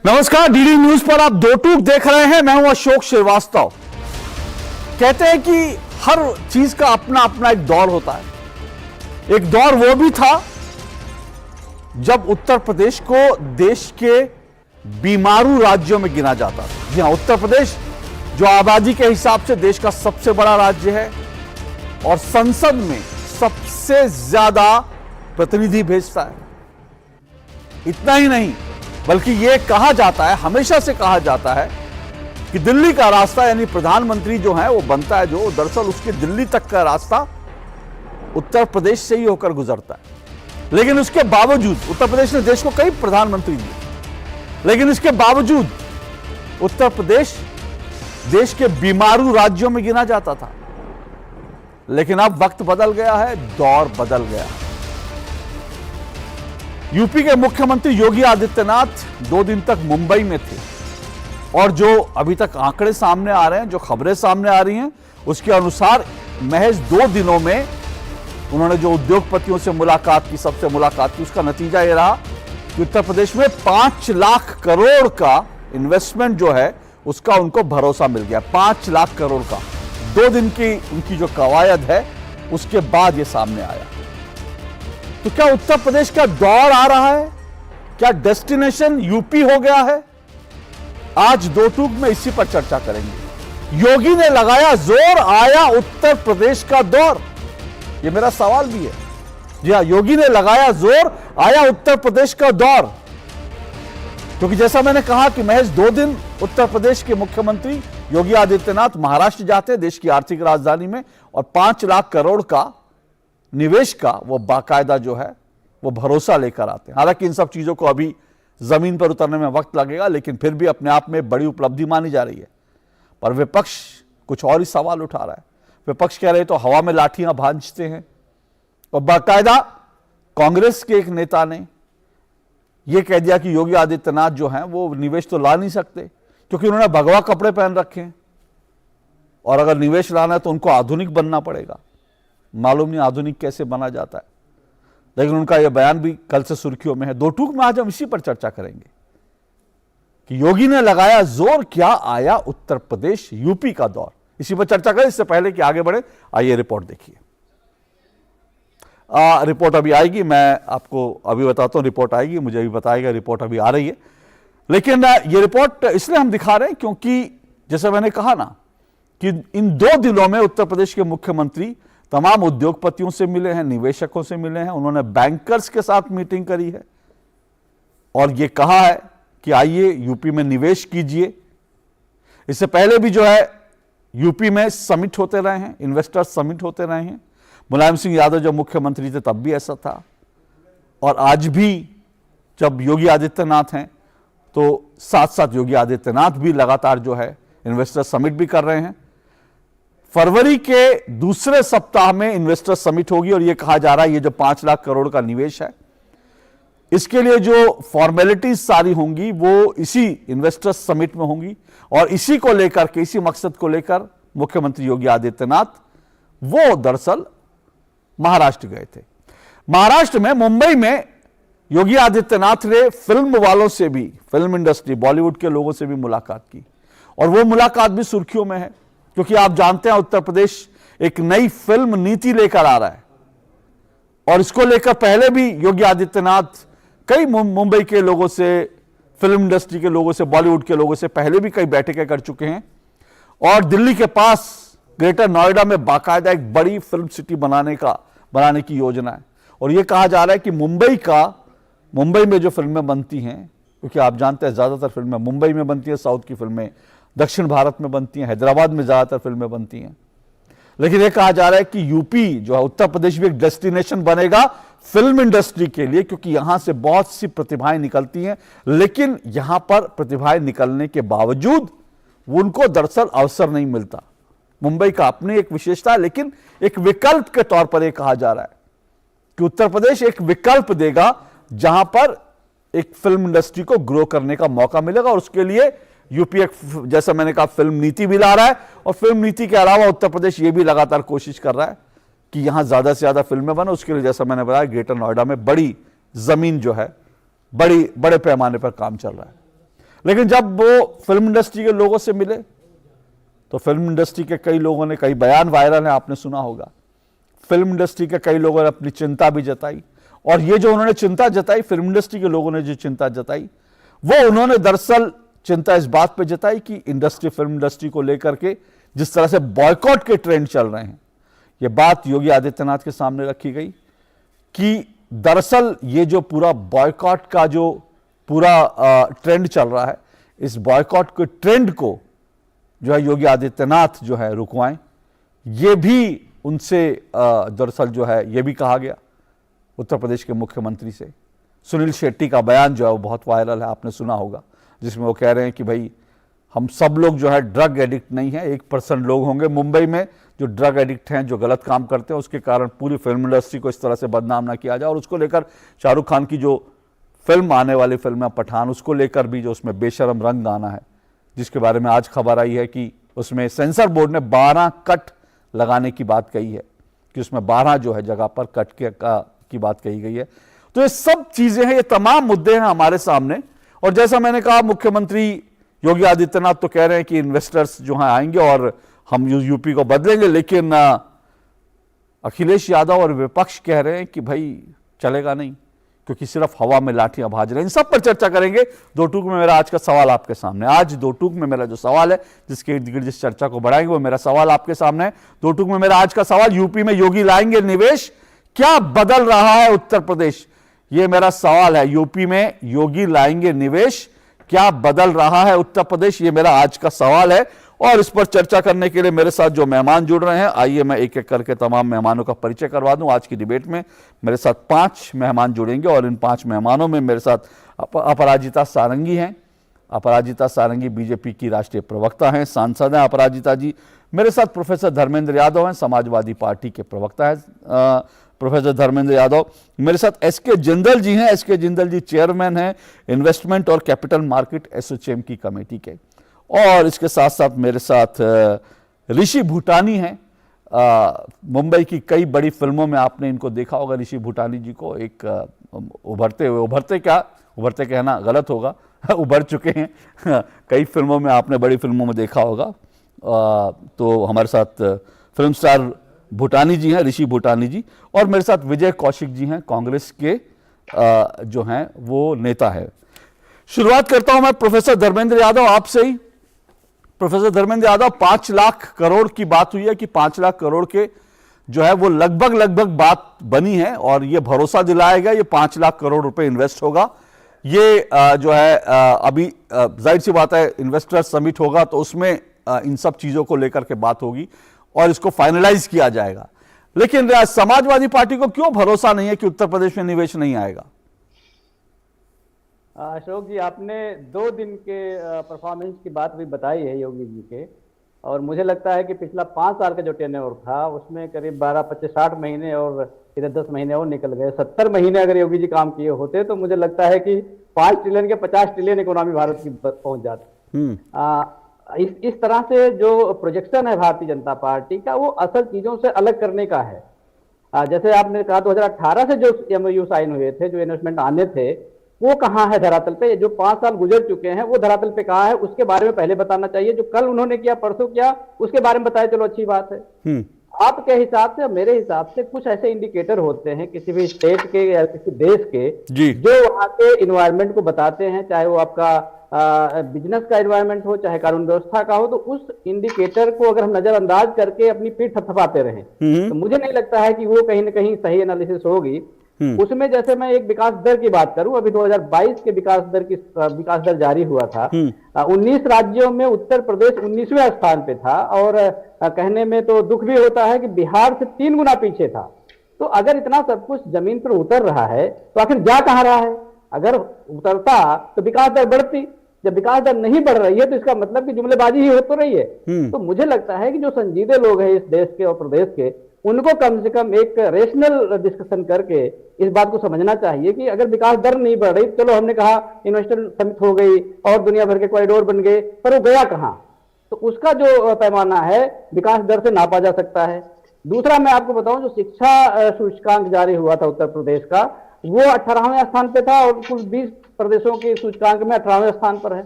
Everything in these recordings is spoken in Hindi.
नमस्कार, डीडी न्यूज पर आप दो टूक देख रहे हैं। मैं हूं अशोक श्रीवास्तव। कहते हैं कि हर चीज का अपना अपना एक दौर होता है। एक दौर वो भी था जब उत्तर प्रदेश को देश के बीमारू राज्यों में गिना जाता था। जी हां, उत्तर प्रदेश जो आबादी के हिसाब से देश का सबसे बड़ा राज्य है और संसद में सबसे ज्यादा प्रतिनिधि भेजता है। इतना ही नहीं, बल्कि यह कहा जाता है, हमेशा से कहा जाता है कि दिल्ली का रास्ता यानी प्रधानमंत्री जो है वो बनता है, जो दरअसल उसके दिल्ली तक का रास्ता उत्तर प्रदेश से ही होकर गुजरता है। लेकिन उसके बावजूद उत्तर प्रदेश ने देश को कई प्रधानमंत्री दिए, लेकिन इसके बावजूद उत्तर प्रदेश देश के बीमारू राज्यों में गिना जाता था। लेकिन अब वक्त बदल गया है, दौर बदल गया है। यूपी के मुख्यमंत्री योगी आदित्यनाथ 2 दिन तक मुंबई में थे और जो अभी तक आंकड़े सामने आ रहे हैं, जो खबरें सामने आ रही हैं, उसके अनुसार महज 2 दिनों में उन्होंने जो उद्योगपतियों से मुलाकात की, सबसे मुलाकात की, उसका नतीजा यह रहा कि उत्तर प्रदेश में 5 लाख करोड़ का इन्वेस्टमेंट जो है उसका उनको भरोसा मिल गया। 5 लाख करोड़ का 2 दिन की उनकी जो कवायद है उसके बाद यह सामने आया। तो क्या उत्तर प्रदेश का दौर आ रहा है? क्या डेस्टिनेशन यूपी हो गया है? आज दो टूक में इसी पर चर्चा करेंगे। योगी ने लगाया जोर, आया उत्तर प्रदेश का दौर, यह मेरा सवाल भी है। जी हां, योगी ने लगाया जोर, आया उत्तर प्रदेश का दौर। क्योंकि जैसा मैंने कहा कि महज 2 दिन उत्तर प्रदेश के मुख्यमंत्री योगी आदित्यनाथ महाराष्ट्र जाते हैं, देश की आर्थिक राजधानी में, और 5 लाख करोड़ का निवेश का वो बाकायदा जो है वो भरोसा लेकर आते हैं। हालांकि इन सब चीजों को अभी जमीन पर उतरने में वक्त लगेगा, लेकिन फिर भी अपने आप में बड़ी उपलब्धि मानी जा रही है। पर विपक्ष कुछ और ही सवाल उठा रहा है। विपक्ष कह रहे तो हवा में लाठियां भांजते हैं, और बाकायदा कांग्रेस के एक नेता ने यह कह दिया कि योगी आदित्यनाथ जो हैं वो निवेश तो ला नहीं सकते क्योंकि उन्होंने भगवा कपड़े पहन रखे हैं, और अगर निवेश लाना है तो उनको आधुनिक बनना पड़ेगा। मालूम नहीं आधुनिक कैसे बना जाता है, लेकिन उनका यह बयान भी कल से सुर्खियों में है। दो टूक में आज हम इसी पर चर्चा करेंगे कि योगी ने लगाया जोर, क्या आया उत्तर प्रदेश यूपी का दौर। इसी पर चर्चा करें। इससे पहले कि आगे बढ़े, आइए रिपोर्ट देखिए। रिपोर्ट अभी आएगी, मैं आपको अभी बताता हूं। रिपोर्ट आएगी, मुझे अभी बताएगा, रिपोर्ट अभी आ रही है। लेकिन ये रिपोर्ट इसलिए हम दिखा रहे हैं क्योंकि जैसे मैंने कहा ना कि इन 2 दिनों में उत्तर प्रदेश के मुख्यमंत्री तमाम उद्योगपतियों से मिले हैं, निवेशकों से मिले हैं, उन्होंने बैंकर्स के साथ मीटिंग करी है और यह कहा है कि आइए यूपी में निवेश कीजिए। इससे पहले भी जो है यूपी में समिट होते रहे हैं, इन्वेस्टर्स समिट होते रहे हैं। मुलायम सिंह यादव जब मुख्यमंत्री थे तब भी ऐसा था, और आज भी जब योगी आदित्यनाथ हैं तो साथ साथ योगी आदित्यनाथ भी लगातार जो है इन्वेस्टर समिट भी कर रहे हैं। फरवरी के दूसरे सप्ताह में इन्वेस्टर समिट होगी और यह कहा जा रहा है ये जो 5 लाख करोड़ का निवेश है, इसके लिए जो फॉर्मेलिटीज सारी होंगी वो इसी इन्वेस्टर समिट में होंगी। और इसी को लेकर के, इसी मकसद को लेकर मुख्यमंत्री योगी आदित्यनाथ वो दरअसल महाराष्ट्र गए थे। महाराष्ट्र में, मुंबई में योगी आदित्यनाथ ने फिल्म वालों से भी, फिल्म इंडस्ट्री, बॉलीवुड के लोगों से भी मुलाकात की, और वो मुलाकात भी सुर्खियों में है क्योंकि आप जानते हैं उत्तर प्रदेश एक नई फिल्म नीति लेकर आ रहा है, और इसको लेकर पहले भी योगी आदित्यनाथ कई मुंबई के लोगों से, फिल्म इंडस्ट्री के लोगों से, बॉलीवुड के लोगों से पहले भी कई बैठकें कर चुके हैं। और दिल्ली के पास ग्रेटर नोएडा में बाकायदा एक बड़ी फिल्म सिटी बनाने की योजना है। और यह कहा जा रहा है कि मुंबई में जो फिल्में बनती हैं, क्योंकि आप जानते हैं ज्यादातर फिल्में मुंबई में बनती हैं, साउथ की फिल्में दक्षिण भारत में बनती हैं, हैदराबाद में ज्यादातर फिल्में बनती हैं। लेकिन यह कहा जा रहा है कि यूपी जो है, उत्तर प्रदेश भी एक डेस्टिनेशन बनेगा फिल्म इंडस्ट्री के लिए, क्योंकि यहां से बहुत सी प्रतिभाएं निकलती हैं। लेकिन यहां पर प्रतिभाएं निकलने के बावजूद उनको दरअसल अवसर नहीं मिलता। मुंबई का अपनी एक विशेषता है, लेकिन एक विकल्प के तौर पर यह कहा जा रहा है कि उत्तर प्रदेश एक विकल्प देगा जहां पर एक फिल्म इंडस्ट्री को ग्रो करने का मौका मिलेगा। और उसके लिए यूपी एक, जैसा मैंने कहा, फिल्म नीति भी ला रहा है, और फिल्म नीति के अलावा उत्तर प्रदेश ये भी लगातार कोशिश कर रहा है कि यहां ज्यादा से ज्यादा फिल्में बने। उसके लिए जैसा मैंने बताया ग्रेटर नोएडा में बड़ी जमीन जो है, बड़े पैमाने पर काम चल रहा है। लेकिन जब वो फिल्म इंडस्ट्री के लोगों से मिले तो फिल्म इंडस्ट्री के कई लोगों ने, कई बयान वायरल है, आपने सुना होगा, फिल्म इंडस्ट्री के कई लोगों ने अपनी चिंता भी जताई। और ये जो उन्होंने चिंता जताई, फिल्म इंडस्ट्री के लोगों ने जो चिंता जताई, वो उन्होंने दरअसल चिंता इस बात पे जताई कि इंडस्ट्री, फिल्म इंडस्ट्री को लेकर के जिस तरह से बॉयकॉट के ट्रेंड चल रहे हैं, ये बात योगी आदित्यनाथ के सामने रखी गई कि दरअसल ये जो पूरा बॉयकॉट का जो पूरा ट्रेंड चल रहा है, इस बॉयकॉट के ट्रेंड को जो है योगी आदित्यनाथ जो है रुकवाएं। ये भी उनसे दरअसल जो है ये भी कहा गया उत्तर प्रदेश के मुख्यमंत्री से। सुनील शेट्टी का बयान जो है वो बहुत वायरल है, आपने सुना होगा, जिसमें वो कह रहे हैं कि भाई हम सब लोग जो है ड्रग एडिक्ट नहीं है, 1% लोग होंगे मुंबई में जो ड्रग एडिक्ट हैं, जो गलत काम करते हैं, उसके कारण पूरी फिल्म इंडस्ट्री को इस तरह से बदनाम ना किया जाए। और उसको लेकर शाहरुख खान की जो फिल्म आने वाली फिल्म है पठान, उसको लेकर भी जो उसमें बेशरम रंग आना है, जिसके बारे में आज खबर आई है कि उसमें सेंसर बोर्ड ने 12 कट लगाने की बात कही है, कि उसमें 12 जो है जगह पर कट की बात कही गई है। तो ये सब चीजें हैं, ये तमाम मुद्दे हैं हमारे सामने। और जैसा मैंने कहा, मुख्यमंत्री योगी आदित्यनाथ तो कह रहे हैं कि इन्वेस्टर्स जो हैं आएंगे और हम यूपी को बदलेंगे, लेकिन अखिलेश यादव और विपक्ष कह रहे हैं कि भाई चलेगा नहीं, क्योंकि सिर्फ हवा में लाठियां भाज रहे हैं। इन सब पर चर्चा करेंगे। दो टूक में मेरा आज का सवाल आपके सामने, आज दो टूक में मेरा जो सवाल है, जिसके इर्द गिर्द जिस चर्चा को बढ़ाएंगे, वो मेरा सवाल आपके सामने है। दो टूक में मेरा आज का सवाल, यूपी में योगी लाएंगे निवेश, क्या बदल रहा है उत्तर प्रदेश? ये मेरा सवाल है। यूपी में योगी लाएंगे निवेश, क्या बदल रहा है उत्तर प्रदेश? ये मेरा आज का सवाल है। और इस पर चर्चा करने के लिए मेरे साथ जो मेहमान जुड़ रहे हैं, आइए मैं एक एक करके तमाम मेहमानों का परिचय करवा दूं। आज की डिबेट में मेरे साथ 5 मेहमान जुड़ेंगे और इन 5 मेहमानों में मेरे साथ अपराजिता सारंगी हैं। अपराजिता सारंगी बीजेपी की राष्ट्रीय प्रवक्ता हैं, सांसद हैं अपराजिता जी। मेरे साथ प्रोफेसर धर्मेंद्र यादव हैं, समाजवादी पार्टी के प्रवक्ता हैं प्रोफेसर धर्मेंद्र यादव। मेरे साथ एसके जिंदल जी हैं। एसके जिंदल जी चेयरमैन हैं इन्वेस्टमेंट और कैपिटल मार्केट एसोचैम की कमेटी के। और इसके साथ साथ मेरे साथ ऋषि भूटानी हैं। मुंबई की कई बड़ी फिल्मों में आपने इनको देखा होगा, ऋषि भूटानी जी को। एक उभरते कहना गलत होगा, उभर चुके हैं कई फिल्मों में, आपने बड़ी फिल्मों में देखा होगा। तो हमारे साथ फिल्म स्टार भूटानी जी हैं, ऋषि भूटानी जी। और मेरे साथ विजय कौशिक जी हैं, कांग्रेस के जो हैं वो नेता है। शुरुआत करता हूं मैं प्रोफेसर धर्मेंद्र यादव आपसे ही। प्रोफेसर धर्मेंद्र यादव, 5 लाख करोड़ की बात हुई है कि 5 लाख करोड़ के जो है वो लगभग बात बनी है और ये भरोसा दिलाया गया, ये 5 लाख करोड़ रुपए इन्वेस्ट होगा। ये जो है अभी जाहिर सी बात है, इन्वेस्टर समिट होगा तो उसमें इन सब चीजों को लेकर के बात होगी और इसको फाइनलाइज किया जाएगा। लेकिन समाजवादी पार्टी को क्यों भरोसा नहीं है कि उत्तर प्रदेश में निवेश नहीं आएगा? अशोक जी, आपने 2 दिन के परफॉर्मेंस की बात भी बताई है योगी जी के, और मुझे लगता है कि पिछला 5 साल का जो टेन्योर था उसमें करीब 12, 25, 60 महीने और इधर 10 महीने और निकल गए। 70 महीने अगर योगी जी काम किए होते तो मुझे लगता है कि 5 ट्रिलियन के 50 ट्रिलियन इकोनॉमी भारत की पहुंच जाती। इस तरह से जो प्रोजेक्शन है भारतीय जनता पार्टी का, वो असल चीजों से अलग करने का है। जैसे आपने कहा 2018 से जो एमओयू साइन हुए थे, जो इन्वेस्टमेंट आने थे, वो कहाँ है धरातल पे? जो 5 साल गुजर चुके हैं वो धरातल पे कहाँ है, उसके बारे में पहले बताना चाहिए। जो कल उन्होंने किया, परसों किया, उसके बारे में बताया, चलो अच्छी बात है। आपके हिसाब से, मेरे हिसाब से कुछ ऐसे इंडिकेटर होते हैं किसी भी स्टेट के या किसी देश के, जो वहां के इन्वायरमेंट को बताते हैं, चाहे वो आपका बिजनेस का इन्वायरमेंट हो, चाहे कानून व्यवस्था का हो। तो उस इंडिकेटर को अगर हम नजरअंदाज करके अपनी पीठ थपथपाते रहें तो मुझे नहीं लगता है कि वो कहीं ना कहीं सही एनालिसिस होगी। उसमें जैसे मैं एक विकास दर की बात करूं, अभी 2022 के विकास दर जारी हुआ था। 19 राज्यों में उत्तर प्रदेश 19वें स्थान पे था, और कहने में तो दुख भी होता है कि बिहार से 3 गुना पीछे था। तो अगर इतना सब कुछ जमीन पर उतर रहा है तो आखिर जा कहां रहा है? अगर उतरता तो विकास दर बढ़ती, जब विकास दर नहीं बढ़ रही है तो इसका मतलब कि जुमलेबाजी ही हो तो रही है। तो मुझे लगता है कि जो संजीदे लोग हैं इस देश के और प्रदेश के, उनको कम से कम एक रेशनल डिस्कशन करके इस बात को समझना चाहिए कि अगर विकास दर नहीं बढ़ रही, चलो हमने कहा इन्वेस्टर समिट हो गई और दुनिया भर के कॉरिडोर बन गए, पर वो गया कहां? तो उसका जो पैमाना है विकास दर से नापा जा सकता है। दूसरा मैं आपको बताऊं, जो शिक्षा सूचकांक जारी हुआ था उत्तर प्रदेश का, वो 18वें स्थान पे था और कुल 20 प्रदेशों के सूचकांक में 18वें स्थान पर है।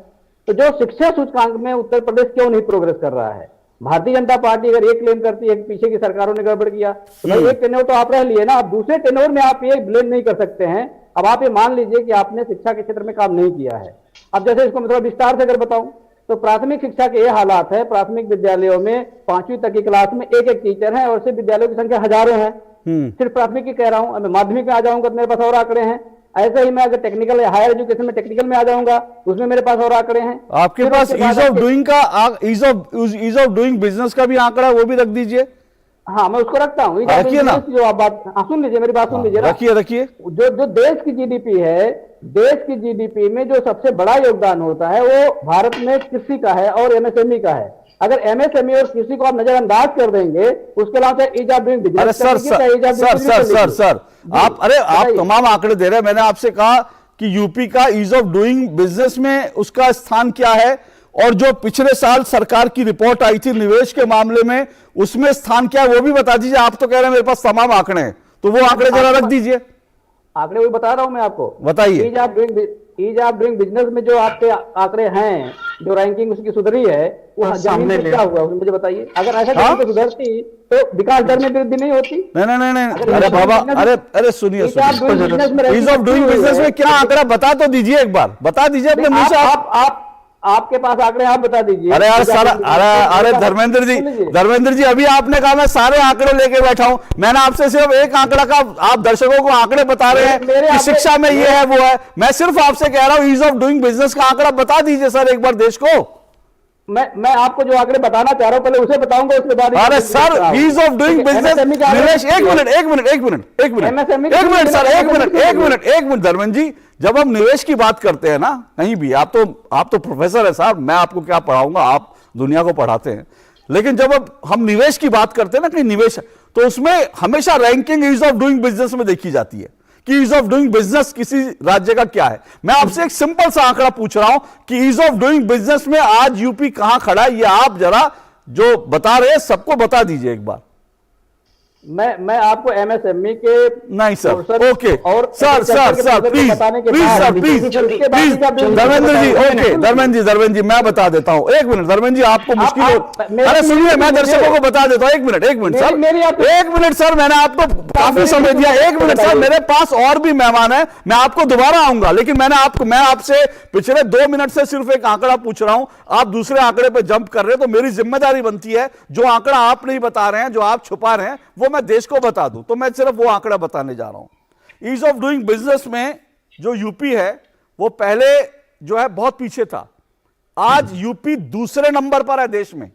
तो जो शिक्षा सूचकांक में उत्तर प्रदेश क्यों नहीं प्रोग्रेस कर रहा है? भारतीय जनता पार्टी अगर ये क्लेम करती है कि पीछे की सरकारों ने गड़बड़ किया, तो भाई एक टेन्योर तो आप रह लिए ना, आप दूसरे टेन्योर में आप ये ब्लेम नहीं कर सकते हैं। अब आप ये मान लीजिए कि आपने शिक्षा के क्षेत्र में काम नहीं किया है। अब जैसे इसको मैं थोड़ा विस्तार से अगर बताऊं, तो प्राथमिक शिक्षा के ये हालात है, प्राथमिक विद्यालयों में 5वीं तक की क्लास में एक एक टीचर है, और सिर्फ विद्यालयों की संख्या हजारों है। सिर्फ प्राथमिक की कह रहा हूं, मैं माध्यमिक में आ जाऊंगा तो मेरे पास और आंकड़े हैं। ऐसे ही मैं अगर टेक्निकल हायर एजुकेशन में टेक्निकल में आ जाऊंगा, उसमें मेरे पास और आंकड़े हैं। आपके पास ईज ऑफ डूइंग बिजनेस का भी आंकड़ा, वो भी रख दीजिए। हाँ, मैं उसको रखता हूँ। रखिए ना, जो आप बात सुन लीजिए, मेरी बात सुन लीजिए। रखिए। जो देश की जीडीपी है, देश की जीडीपी में जो सबसे बड़ा योगदान होता है वो भारत में कृषि का है और एमएसएमई का है। अगर एमएसएमई और कृषि को आप नजरअंदाज कर देंगे, उसके अलावा ease of doing business. Sir आप तमाम आंकड़े दे रहे हैं। मैंने आपसे कहा कि यूपी का ईज ऑफ डूइंग बिजनेस में उसका स्थान क्या है, और जो पिछले साल सरकार की रिपोर्ट आई थी निवेश के मामले में, उसमें स्थान क्या है वो भी बता दीजिए। आप तो कह रहे हैं मेरे पास तमाम आंकड़े हैं, तो वो आंकड़े जरा रख दीजिए। आंकड़े वही बता रहा हूं मैं आपको, बताइए। ईज ऑफ डूइंग बिजनेस में जो आपके आंकड़े हैं, जो रैंकिंग उसकी सुधरी है, वो जमीन पे क्या हुआ उसमें मुझे बताइए। अगर ऐसा जमीन पे सुधरती तो विकास दर में वृद्धि नहीं होती। नहीं। अरे बाबा, अरे सुनिए, ईज ऑफ डूइंग बिजनेस में क्या आंकड़ा बता तो दीजिए, एक बार बता दीजिए अपने मुंह से। आपके पास आंकड़े, आप बता दीजिए। अरे यार सारा, अरे धर्मेंद्र जी अभी आपने कहा मैं सारे आंकड़े लेके बैठा हूं। मैंने आपसे सिर्फ एक आंकड़ा का, आप दर्शकों को आंकड़े बता रहे हैं कि शिक्षा में ये है वो है। मैं सिर्फ आपसे कह रहा हूं ईज ऑफ डूइंग बिजनेस का आंकड़ा बता दीजिए सर एक बार देश को। मैं आपको जो आंकड़े बताना चाह रहा हूं पहले उसे बताऊंगा, उसके बाद। अरे sir, ease of doing business निवेश, एक मिनट धर्मेंद्र जी, जब हम निवेश की बात करते हैं ना कहीं भी, आप तो प्रोफेसर है साहब, मैं आपको क्या पढ़ाऊंगा, आप दुनिया को पढ़ाते हैं। लेकिन जब हम निवेश की बात करते हैं ना, कहीं निवेश, तो उसमें हमेशा ranking ease of doing business में देखी जाती है कि ईज ऑफ डूइंग बिजनेस किसी राज्य का क्या है। मैं आपसे एक सिंपल सा आंकड़ा पूछ रहा हूं कि ईज ऑफ डूइंग बिजनेस में आज यूपी कहां खड़ा है, ये आप जरा जो बता रहे हैं सबको बता दीजिए एक बार। मैं आपको एमएसएमई के नहीं सर, ओके, और सर प्लीज धर्मेंद्र जी मैं बता देता हूं। एक मिनट धर्मेंद्र जी, आपको मुश्किल हो, अरे सुनिए मैं दर्शकों को बता देता हूं। एक मिनट सर, मैंने आपको काफी समय दिया। एक मिनट सर, मेरे पास और भी मेहमान है, मैं आपको दोबारा आऊंगा, लेकिन मैं आपसे पिछले 2 मिनट से सिर्फ एक आंकड़ा पूछ रहा हूं। आप दूसरे आंकड़े पर जंप कर रहे हैं, तो मेरी जिम्मेदारी बनती है जो आंकड़ा आप नहीं बता रहे हैं, जो आप छुपा रहे हैं, वो मैं देश को बता दूं। तो मैं सिर्फ वो आंकड़ा बताने जा रहा हूं। ईज ऑफ डूइंग बिजनेस में जो यूपी है वो पहले जो है बहुत पीछे था, आज यूपी दूसरे नंबर पर है देश में,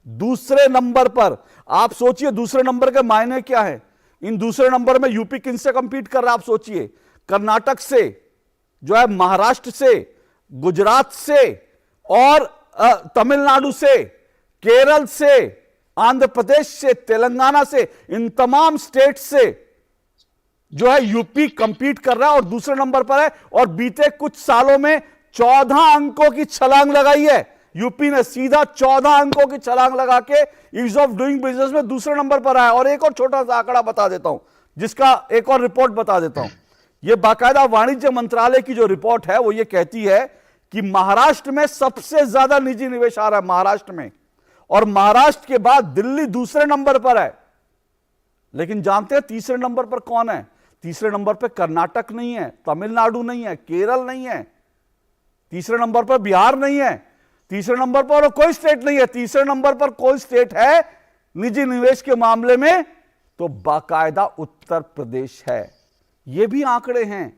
दूसरे नंबर पर। आप सोचिए दूसरे नंबर के मायने क्या है। इन दूसरे नंबर में यूपी किन से कंपीट कर रहा है आप सोचिए। कर्नाटक से, जो है महाराष्ट्र से, गुजरात से, और तमिलनाडु से, केरल से, आंध्र प्रदेश से, तेलंगाना से, इन तमाम स्टेट से जो है यूपी कंपीट कर रहा है और दूसरे नंबर पर है। और बीते कुछ सालों में 14 अंकों की छलांग लगाई है यूपी ने, सीधा 14 अंकों की छलांग लगा के ईज ऑफ डूइंग बिजनेस में दूसरे नंबर पर आया। और एक और छोटा सा आंकड़ा बता देता हूं, जिसका एक और रिपोर्ट बता देता हूं। यह बाकायदा वाणिज्य मंत्रालय की जो रिपोर्ट है वो ये कहती है कि महाराष्ट्र में सबसे ज्यादा निजी निवेश आ रहा है, महाराष्ट्र में, और महाराष्ट्र के बाद दिल्ली दूसरे नंबर पर है। लेकिन जानते हैं तीसरे नंबर पर कौन है? तीसरे नंबर पर कर्नाटक नहीं है, तमिलनाडु नहीं है, केरल नहीं है, तीसरे नंबर पर बिहार नहीं है, तीसरे नंबर पर कोई स्टेट नहीं है। तीसरे नंबर पर कोई स्टेट है निजी निवेश के मामले में तो बाकायदा उत्तर प्रदेश है। ये भी आंकड़े हैं।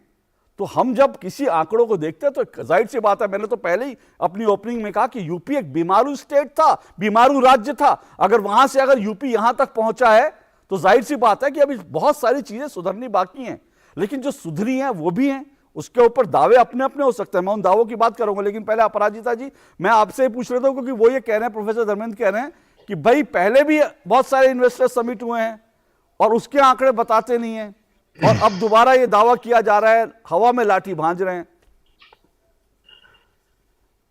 तो हम जब किसी आंकड़ों को देखते हैं तो जाहिर सी बात है, मैंने तो पहले ही अपनी ओपनिंग में कहा कि यूपी एक बीमारू स्टेट था, बीमारू राज्य था। अगर वहां से अगर यूपी यहां तक पहुंचा है तो जाहिर सी बात है कि अभी बहुत सारी चीजें सुधरनी बाकी हैं। लेकिन जो सुधरी हैं वो भी हैं, उसके ऊपर दावे अपने अपने हो सकते हैं, मैं उन दावों की बात करूंगा। लेकिन पहले अपराजिता जी, मैं आपसे ही पूछ रहा था, क्योंकि वो ये कह रहे हैं, प्रोफेसर धर्मेंद्र कह रहे हैं कि भाई पहले भी बहुत सारे इन्वेस्टर समिट हुए हैं और उसके आंकड़े बताते नहीं है, और अब दोबारा ये दावा किया जा रहा है, हवा में लाठी भांज रहे हैं।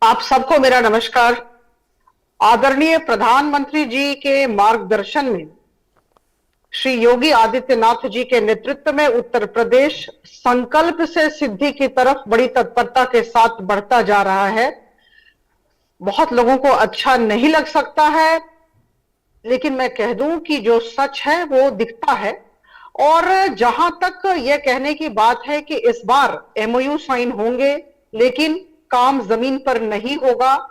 आप सबको मेरा नमस्कार। आदरणीय प्रधानमंत्री जी के मार्गदर्शन में श्री योगी आदित्यनाथ जी के नेतृत्व में उत्तर प्रदेश संकल्प से सिद्धि की तरफ बड़ी तत्परता के साथ बढ़ता जा रहा है। बहुत लोगों को अच्छा नहीं लग सकता है, लेकिन मैं कह दूं कि जो सच है वो दिखता है। और जहां तक यह कहने की बात है कि इस बार एमओयू साइन होंगे लेकिन काम जमीन पर नहीं होगा,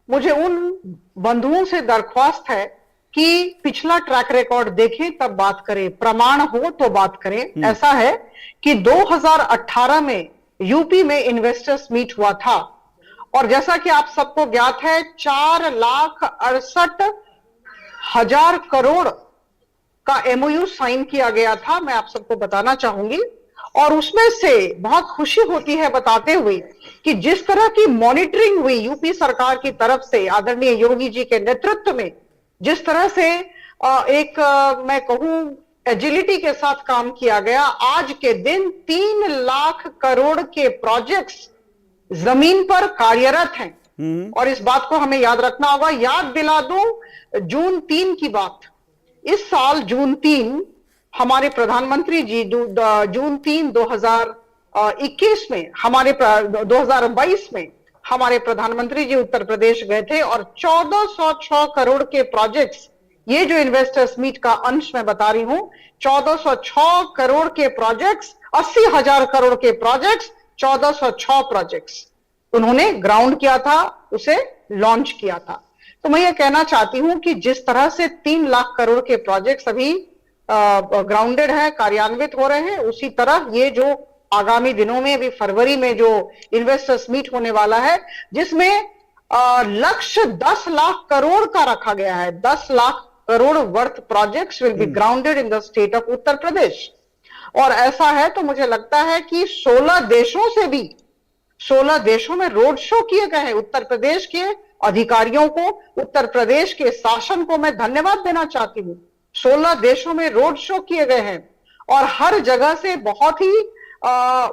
मुझे उन बंधुओं से दरख्वास्त है कि पिछला ट्रैक रिकॉर्ड देखें तब बात करें, प्रमाण हो तो बात करें। ऐसा है कि 2018 में यूपी में इन्वेस्टर्स मीट हुआ था और जैसा कि आप सबको ज्ञात है 4,68,000 करोड़ का एमओयू साइन किया गया था, मैं आप सबको बताना चाहूंगी। और उसमें से बहुत खुशी होती है बताते हुए कि जिस तरह की मॉनिटरिंग हुई यूपी सरकार की तरफ से आदरणीय योगी जी के नेतृत्व में, जिस तरह से मैं कहूं एजिलिटी के साथ काम किया गया, आज के दिन 3 लाख करोड़ के प्रोजेक्ट्स जमीन पर कार्यरत हैं। और इस बात को हमें याद रखना होगा। याद दिला दूं जून 3 की बात, इस साल जून 3 हमारे प्रधानमंत्री जी जून 3 2021 में 2022 में हमारे प्रधानमंत्री जी उत्तर प्रदेश गए थे और 1406 करोड़ के प्रोजेक्ट्स, ये जो इन्वेस्टर्स मीट का अंश मैं बता रही हूं, 1406 करोड़ के प्रोजेक्ट्स, 80,000 करोड़ के प्रोजेक्ट्स, 1406 प्रोजेक्ट्स उन्होंने ग्राउंड किया था, उसे लॉन्च किया था। तो मैं ये कहना चाहती हूं कि जिस तरह से 3 लाख करोड़ के प्रोजेक्ट्स अभी ग्राउंडेड है, कार्यान्वित हो रहे हैं, उसी तरह ये जो आगामी दिनों में अभी फरवरी में जो इन्वेस्टर्स मीट होने वाला है, जिसमें लक्ष्य 10 लाख करोड़ का रखा गया है। 10 lakh crore worth projects will be grounded in the state of Uttar Pradesh. और ऐसा है तो मुझे लगता है कि 16 देशों में रोड शो किए गए हैं। उत्तर प्रदेश के अधिकारियों को, उत्तर प्रदेश के शासन को मैं धन्यवाद देना चाहती हूं। 16 देशों में रोड शो किए गए हैं और हर जगह से बहुत ही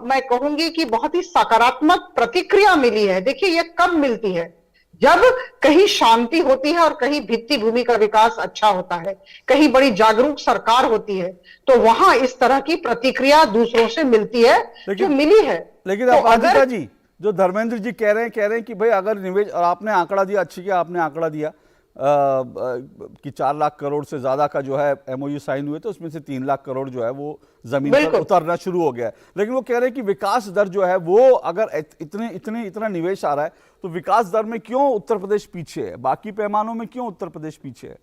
मैं कहूंगी कि बहुत ही सकारात्मक प्रतिक्रिया मिली है। देखिए ये कब मिलती है, जब कहीं शांति होती है और कहीं भित्ति भूमि का विकास अच्छा होता है, कहीं बड़ी जागरूक सरकार होती है, तो वहां इस तरह की प्रतिक्रिया दूसरों से मिलती है, जो मिली है। लेकिन तो अदिता जी, जो धर्मेंद्र जी कह रहे हैं कि भाई अगर निवेश, और आपने आंकड़ा दिया, अच्छी किया आपने आंकड़ा दिया कि 4 लाख करोड़ से ज्यादा का जो है एमओयू साइन हुए, तो उसमें से 3 लाख करोड़ जो है वो जमीन पर उतरना शुरू हो गया है। लेकिन वो कह रहे हैं कि विकास दर जो है वो, अगर इतना निवेश आ रहा है तो विकास दर में क्यों उत्तर प्रदेश पीछे है, बाकी पैमानों में क्यों उत्तर प्रदेश पीछे है?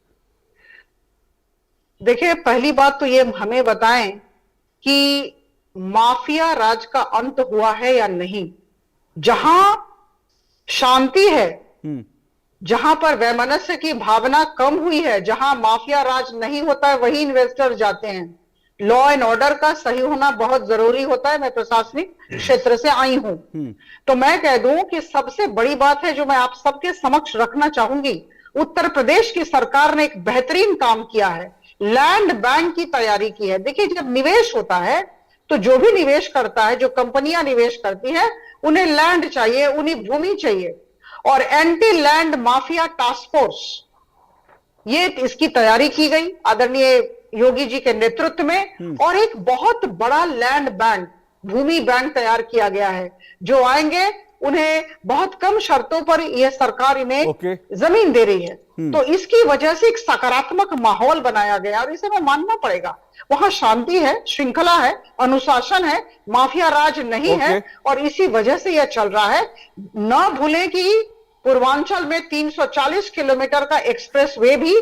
देखिए पहली बात तो ये हमें बताएं कि माफिया राज का अंत हुआ है या नहीं। जहां शांति है, जहां पर वैमनस्य की भावना कम हुई है, जहां माफिया राज नहीं होता है, वही इन्वेस्टर जाते हैं। लॉ एंड ऑर्डर का सही होना बहुत जरूरी होता है। मैं प्रशासनिक क्षेत्र से आई हूं, तो मैं कह दूं कि सबसे बड़ी बात है जो मैं आप सबके समक्ष रखना चाहूंगी, उत्तर प्रदेश की सरकार ने एक बेहतरीन काम किया है, लैंड बैंक की तैयारी की है। देखिए जब निवेश होता है तो जो भी निवेश करता है, जो कंपनियां निवेश करती है, उन्हें लैंड चाहिए, उन्हें भूमि चाहिए। और anti land mafia task force, ये इसकी तैयारी की गई आदरणीय योगी जी के नेतृत्व में, और एक बहुत बड़ा लैंड बैंक, भूमि बैंक तैयार किया गया है। जो आएंगे उन्हें बहुत कम शर्तों पर यह सरकार इन्हें जमीन दे रही है। तो इसकी वजह से एक सकारात्मक माहौल बनाया गया और इसे हमें मानना पड़ेगा। वहां शांति है, श्रृंखला है, अनुशासन है, माफिया राज नहीं है, और इसी वजह से यह चल रहा है। न भूलें कि पूर्वांचल में 340 किलोमीटर का एक्सप्रेस वे भी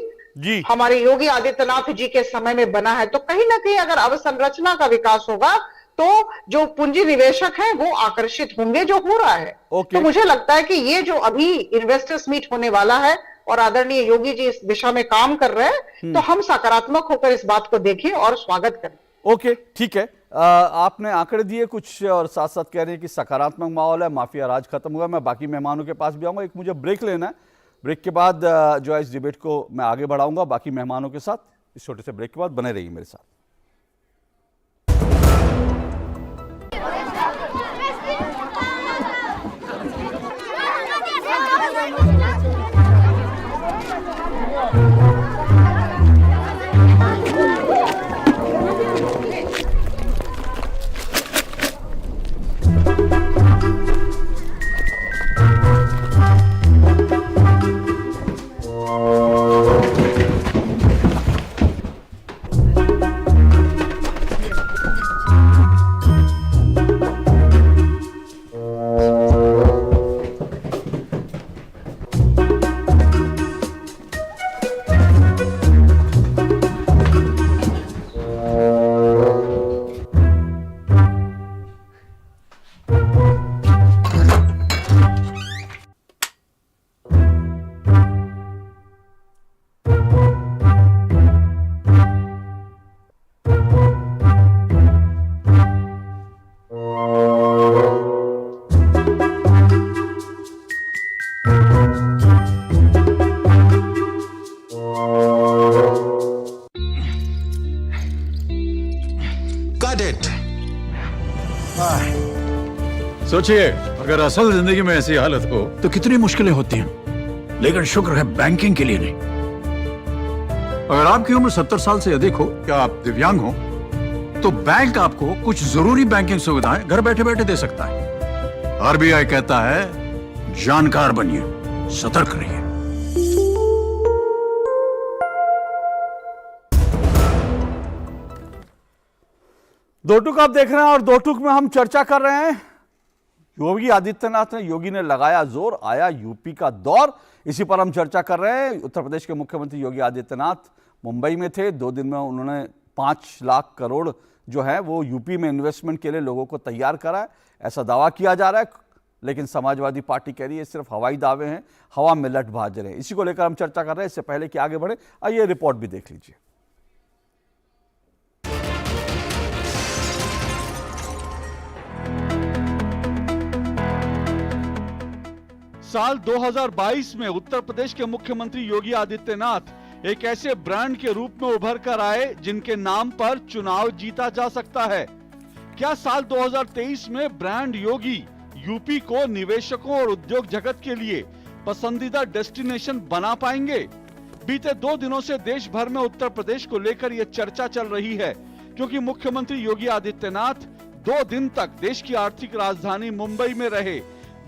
हमारे योगी आदित्यनाथ जी के समय में बना है। तो कहीं ना कहीं अगर अवसंरचना का विकास होगा तो जो पूंजी निवेशक हैं वो आकर्षित होंगे, जो हो रहा है। तो मुझे लगता है कि ये जो अभी इन्वेस्टर्स मीट होने वाला है और आदरणीय योगी जी इस दिशा में काम कर रहे हैं, तो हम सकारात्मक होकर इस बात को देखें और स्वागत करें। ओके, ठीक है। आपने आंकड़े दिए कुछ और साथ साथ कह रहे हैं कि सकारात्मक माहौल है, माफिया राज खत्म हुआ। मैं बाकी मेहमानों के पास भी आऊंगा, एक मुझे ब्रेक लेना है। ब्रेक के बाद जो है इस डिबेट को मैं आगे बढ़ाऊंगा बाकी मेहमानों के साथ। इस छोटे से ब्रेक के बाद बने रहिए मेरे साथ। सोचिए, अगर असल जिंदगी में ऐसी हालत हो तो कितनी मुश्किलें होती हैं, लेकिन शुक्र है बैंकिंग के लिए नहीं। अगर आपकी उम्र 70 साल से अधिक हो या आप दिव्यांग हो तो बैंक आपको कुछ जरूरी बैंकिंग सुविधाएं घर बैठे बैठे दे सकता है। आरबीआई कहता है जानकार बनिए, सतर्क रहिए। दो टूक आप देख रहे हैं और दो टूक में हम चर्चा कर रहे हैं। योगी आदित्यनाथ ने, योगी ने लगाया जोर, आया यूपी का दौर, इसी पर हम चर्चा कर रहे हैं। उत्तर प्रदेश के मुख्यमंत्री योगी आदित्यनाथ मुंबई में थे। 2 दिन में उन्होंने 5 लाख करोड़ जो है वो यूपी में इन्वेस्टमेंट के लिए लोगों को तैयार करा है, ऐसा दावा किया जा रहा है। लेकिन समाजवादी पार्टी कह रही है सिर्फ हवाई दावे हैं, हवा में लट भाज रहे हैं। इसी को लेकर हम चर्चा कर रहे हैं। इससे पहले कि आगे बढ़े, आइए रिपोर्ट भी देख लीजिए। साल 2022 में उत्तर प्रदेश के मुख्यमंत्री योगी आदित्यनाथ एक ऐसे ब्रांड के रूप में उभर कर आए जिनके नाम पर चुनाव जीता जा सकता है। क्या साल 2023 में ब्रांड योगी यूपी को निवेशकों और उद्योग जगत के लिए पसंदीदा डेस्टिनेशन बना पाएंगे? बीते 2 दिनों से देश भर में उत्तर प्रदेश को लेकर यह चर्चा चल रही है, क्योंकि मुख्यमंत्री योगी आदित्यनाथ 2 दिन तक देश की आर्थिक राजधानी मुंबई में रहे,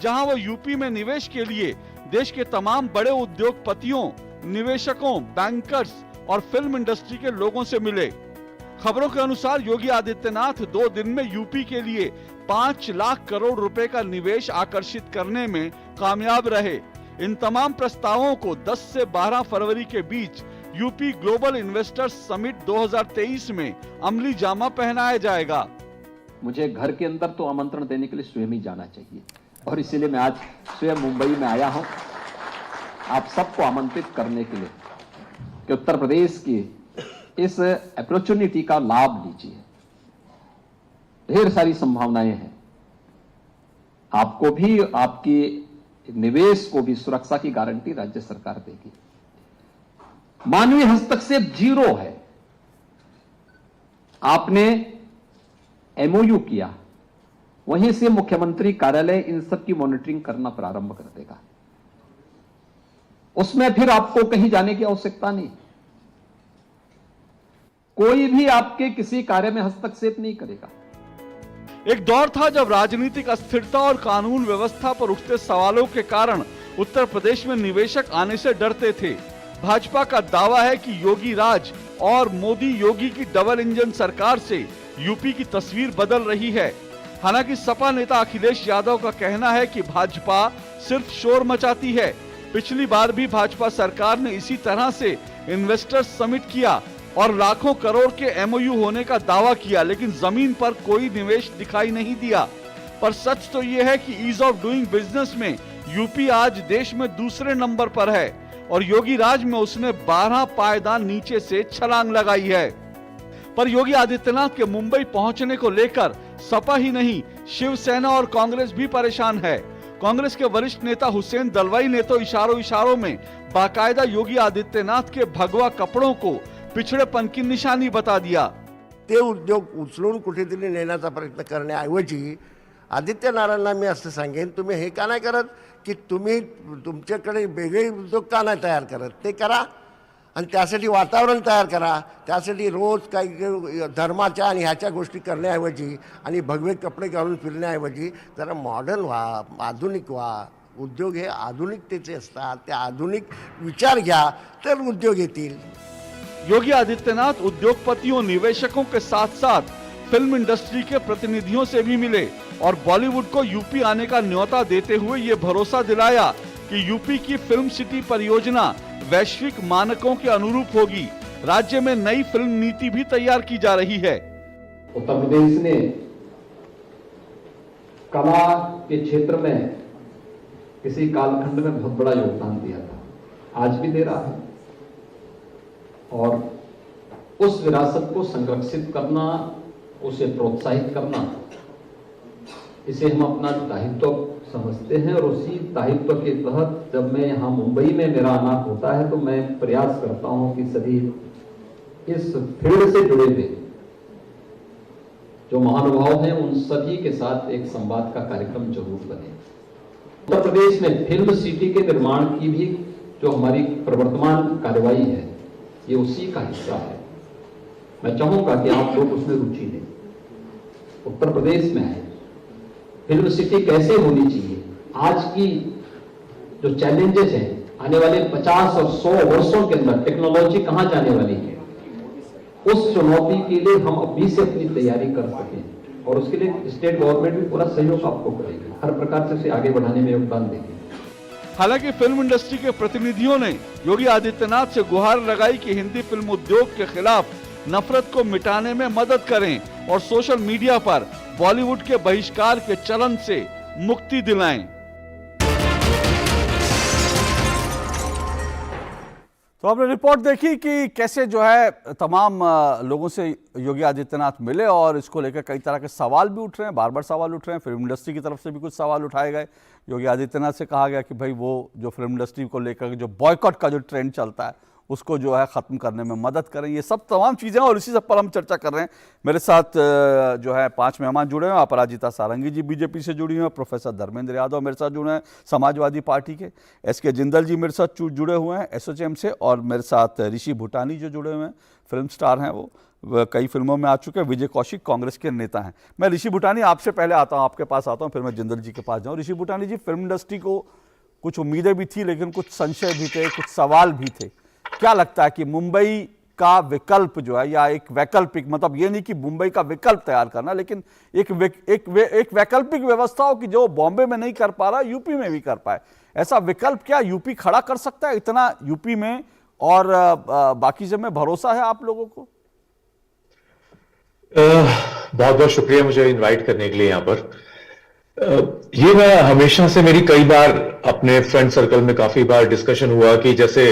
जहां वो यूपी में निवेश के लिए देश के तमाम बड़े उद्योगपतियों, निवेशकों, बैंकर्स और फिल्म इंडस्ट्री के लोगों से मिले। खबरों के अनुसार योगी आदित्यनाथ 2 दिन में यूपी के लिए 5 लाख करोड़ रुपए का निवेश आकर्षित करने में कामयाब रहे। इन तमाम प्रस्तावों को 10 से 12 फरवरी के बीच यूपी ग्लोबल इन्वेस्टर्स समिट 2023 में अमली जामा पहनाया जाएगा। मुझे घर के अंदर तो आमंत्रण देने के लिए स्वयं ही जाना चाहिए, और इसीलिए मैं आज स्वयं मुंबई में आया हूं आप सबको आमंत्रित करने के लिए कि उत्तर प्रदेश की इस अपॉर्चुनिटी का लाभ लीजिए। ढेर सारी संभावनाएं हैं, आपको भी, आपकी निवेश को भी सुरक्षा की गारंटी राज्य सरकार देगी। मानवीय हस्तक्षेप 0 है। आपने एमओयू किया, वहीं से मुख्यमंत्री कार्यालय इन सब की मॉनिटरिंग करना प्रारंभ कर देगा। उसमें फिर आपको कहीं जाने की आवश्यकता नहीं, कोई भी आपके किसी कार्य में हस्तक्षेप नहीं करेगा। एक दौर था जब राजनीतिक अस्थिरता और कानून व्यवस्था पर उठते सवालों के कारण उत्तर प्रदेश में निवेशक आने से डरते थे। भाजपा का दावा है कि योगी राज और मोदी योगी की डबल इंजन सरकार से यूपी की तस्वीर बदल रही है। हालांकि सपा नेता अखिलेश यादव का कहना है कि भाजपा सिर्फ शोर मचाती है। पिछली बार भी भाजपा सरकार ने इसी तरह से इन्वेस्टर्स समिट किया और लाखों करोड़ के एमओयू होने का दावा किया, लेकिन जमीन पर कोई निवेश दिखाई नहीं दिया। पर सच तो ये है कि ईज ऑफ डूइंग बिजनेस में यूपी आज देश में दूसरे नंबर पर है और योगी राज में उसने 12 पायदान नीचे से छलांग लगाई है। पर योगी आदित्यनाथ के मुंबई पहुंचने को लेकर सपा ही नहीं, शिवसेना और कांग्रेस भी परेशान है। कांग्रेस के वरिष्ठ नेता हुसैन दलवाई ने तो इशारों में बाकायदा योगी आदित्यनाथ के भगवा कपड़ों को पिछड़ेपन की निशानी बता दिया। ते उद्योग उचलून कुठेतरी नेण्याचा प्रयत्न करण्याऐवजी आदित्यनारायणला मी असं सांगेन, तुम्ही हे का नाही करत की तुम्ही तुमच्याकडे वेगळे उद्योग का नाही तयार करत, ते करा आणि त्यासाठी वातावरण तयार करा। त्यासाठी रोज काही धर्माच्या आणि ह्याच्या गोष्टी करण्याऐवजी आणि भगवे कपडे घालून फिरण्याऐवजी जरा मॉडर्न व्हा, आधुनिक व्हा। उद्योग हे आधुनिकतेचे असतात, ते आधुनिक विचार घ्या तर उद्योग येतील। योगी आदित्यनाथ उद्योगपतियों, निवेशकों के साथ साथ फिल्म इंडस्ट्री के प्रतिनिधियों से भी मिले और बॉलीवुड को यूपी आने का न्योता देते हुए ये भरोसा दिलाया कि यूपी की फिल्म सिटी परियोजना वैश्विक मानकों के अनुरूप होगी। राज्य में नई फिल्म नीति भी तैयार की जा रही है। उत्तर प्रदेश ने कला के क्षेत्र में किसी कालखंड में बहुत बड़ा योगदान दिया था, आज भी दे रहा है, और उस विरासत को संरक्षित करना, उसे प्रोत्साहित करना, इसे हम अपना दायित्व समझते हैं। और उसी दायित्व के तहत जब मैं यहाँ मुंबई में मेरा आना होता है तो मैं प्रयास करता हूँ कि सभी इस फील्ड से जुड़े हुए जो महानुभाव हैं उन सभी के साथ एक संवाद का कार्यक्रम जरूर बने। उत्तर प्रदेश में फिल्म सिटी के निर्माण की भी जो हमारी प्रवर्तमान कार्यवाही है ये उसी का हिस्सा है। मैं चाहूंगा कि आप लोग उसमें रुचि लें, उत्तर प्रदेश में है फिल्म सिटी कैसे होनी चाहिए। आज की जो चैलेंजेस हैं आने वाले 50 और 100 वर्षों के अंदर टेक्नोलॉजी कहां जाने वाली है, उस चुनौती के लिए हम अभी से अपनी तैयारी कर सकें और उसके लिए स्टेट गवर्नमेंट भी पूरा सहयोग आपको करेगी, हर प्रकार से उसे आगे बढ़ाने में योगदान देगी। हालांकि फिल्म इंडस्ट्री के प्रतिनिधियों ने योगी आदित्यनाथ से गुहार लगाई कि हिंदी फिल्म उद्योग के खिलाफ नफरत को मिटाने में मदद करें और सोशल मीडिया पर बॉलीवुड के बहिष्कार के चलन से मुक्ति दिलाएं। तो आपने रिपोर्ट देखी कि कैसे जो है तमाम लोगों से योगी आदित्यनाथ मिले और इसको लेकर कई तरह के सवाल भी उठ रहे हैं, बार बार सवाल उठ रहे हैं। फिल्म इंडस्ट्री की तरफ से भी कुछ सवाल उठाए गए। योगी आदित्यनाथ से कहा गया कि भाई वो जो फिल्म इंडस्ट्री को लेकर जो बॉयकॉट का जो ट्रेंड चलता है उसको जो है ख़त्म करने में मदद करें। ये सब तमाम चीज़ें और इसी सब पर हम चर्चा कर रहे हैं। मेरे साथ जो है 5 मेहमान जुड़े हैं। अपराजिता सारंगी जी बीजेपी से जुड़ी हैं, प्रोफेसर धर्मेंद्र यादव मेरे साथ जुड़े हैं समाजवादी पार्टी के, एसके जिंदल जी मेरे साथ जुड़े हुए हैं एसोचैम से, और मेरे साथ ऋषि भूटानी जो जुड़े हुए हैं, फिल्म स्टार हैं, वो कई फिल्मों में आ चुके हैं, विजय कौशिक कांग्रेस के नेता हैं। मैं ऋषि भूटानी आपसे पहले आता हूँ, आपके पास आता हूँ, फिर मैं जिंदल जी के पास जाऊँ। ऋषि भूटानी जी, फिल्म इंडस्ट्री को कुछ उम्मीदें भी थी लेकिन कुछ संशय भी थे, कुछ सवाल भी थे। क्या लगता है कि मुंबई का विकल्प जो है, या एक वैकल्पिक, मतलब ये नहीं कि मुंबई का विकल्प तैयार करना, लेकिन एक वैकल्पिक व्यवस्था हो कि जो बॉम्बे में नहीं कर पा रहा यूपी में भी कर पाए, ऐसा विकल्प क्या यूपी खड़ा कर सकता है? इतना यूपी में और बाकी जगह में भरोसा है आप लोगों को? बहुत बहुत शुक्रिया मुझे इनवाइट करने के लिए यहाँ पर। ये मैं हमेशा से, मेरी कई बार अपने फ्रेंड सर्कल में काफी बार डिस्कशन हुआ कि जैसे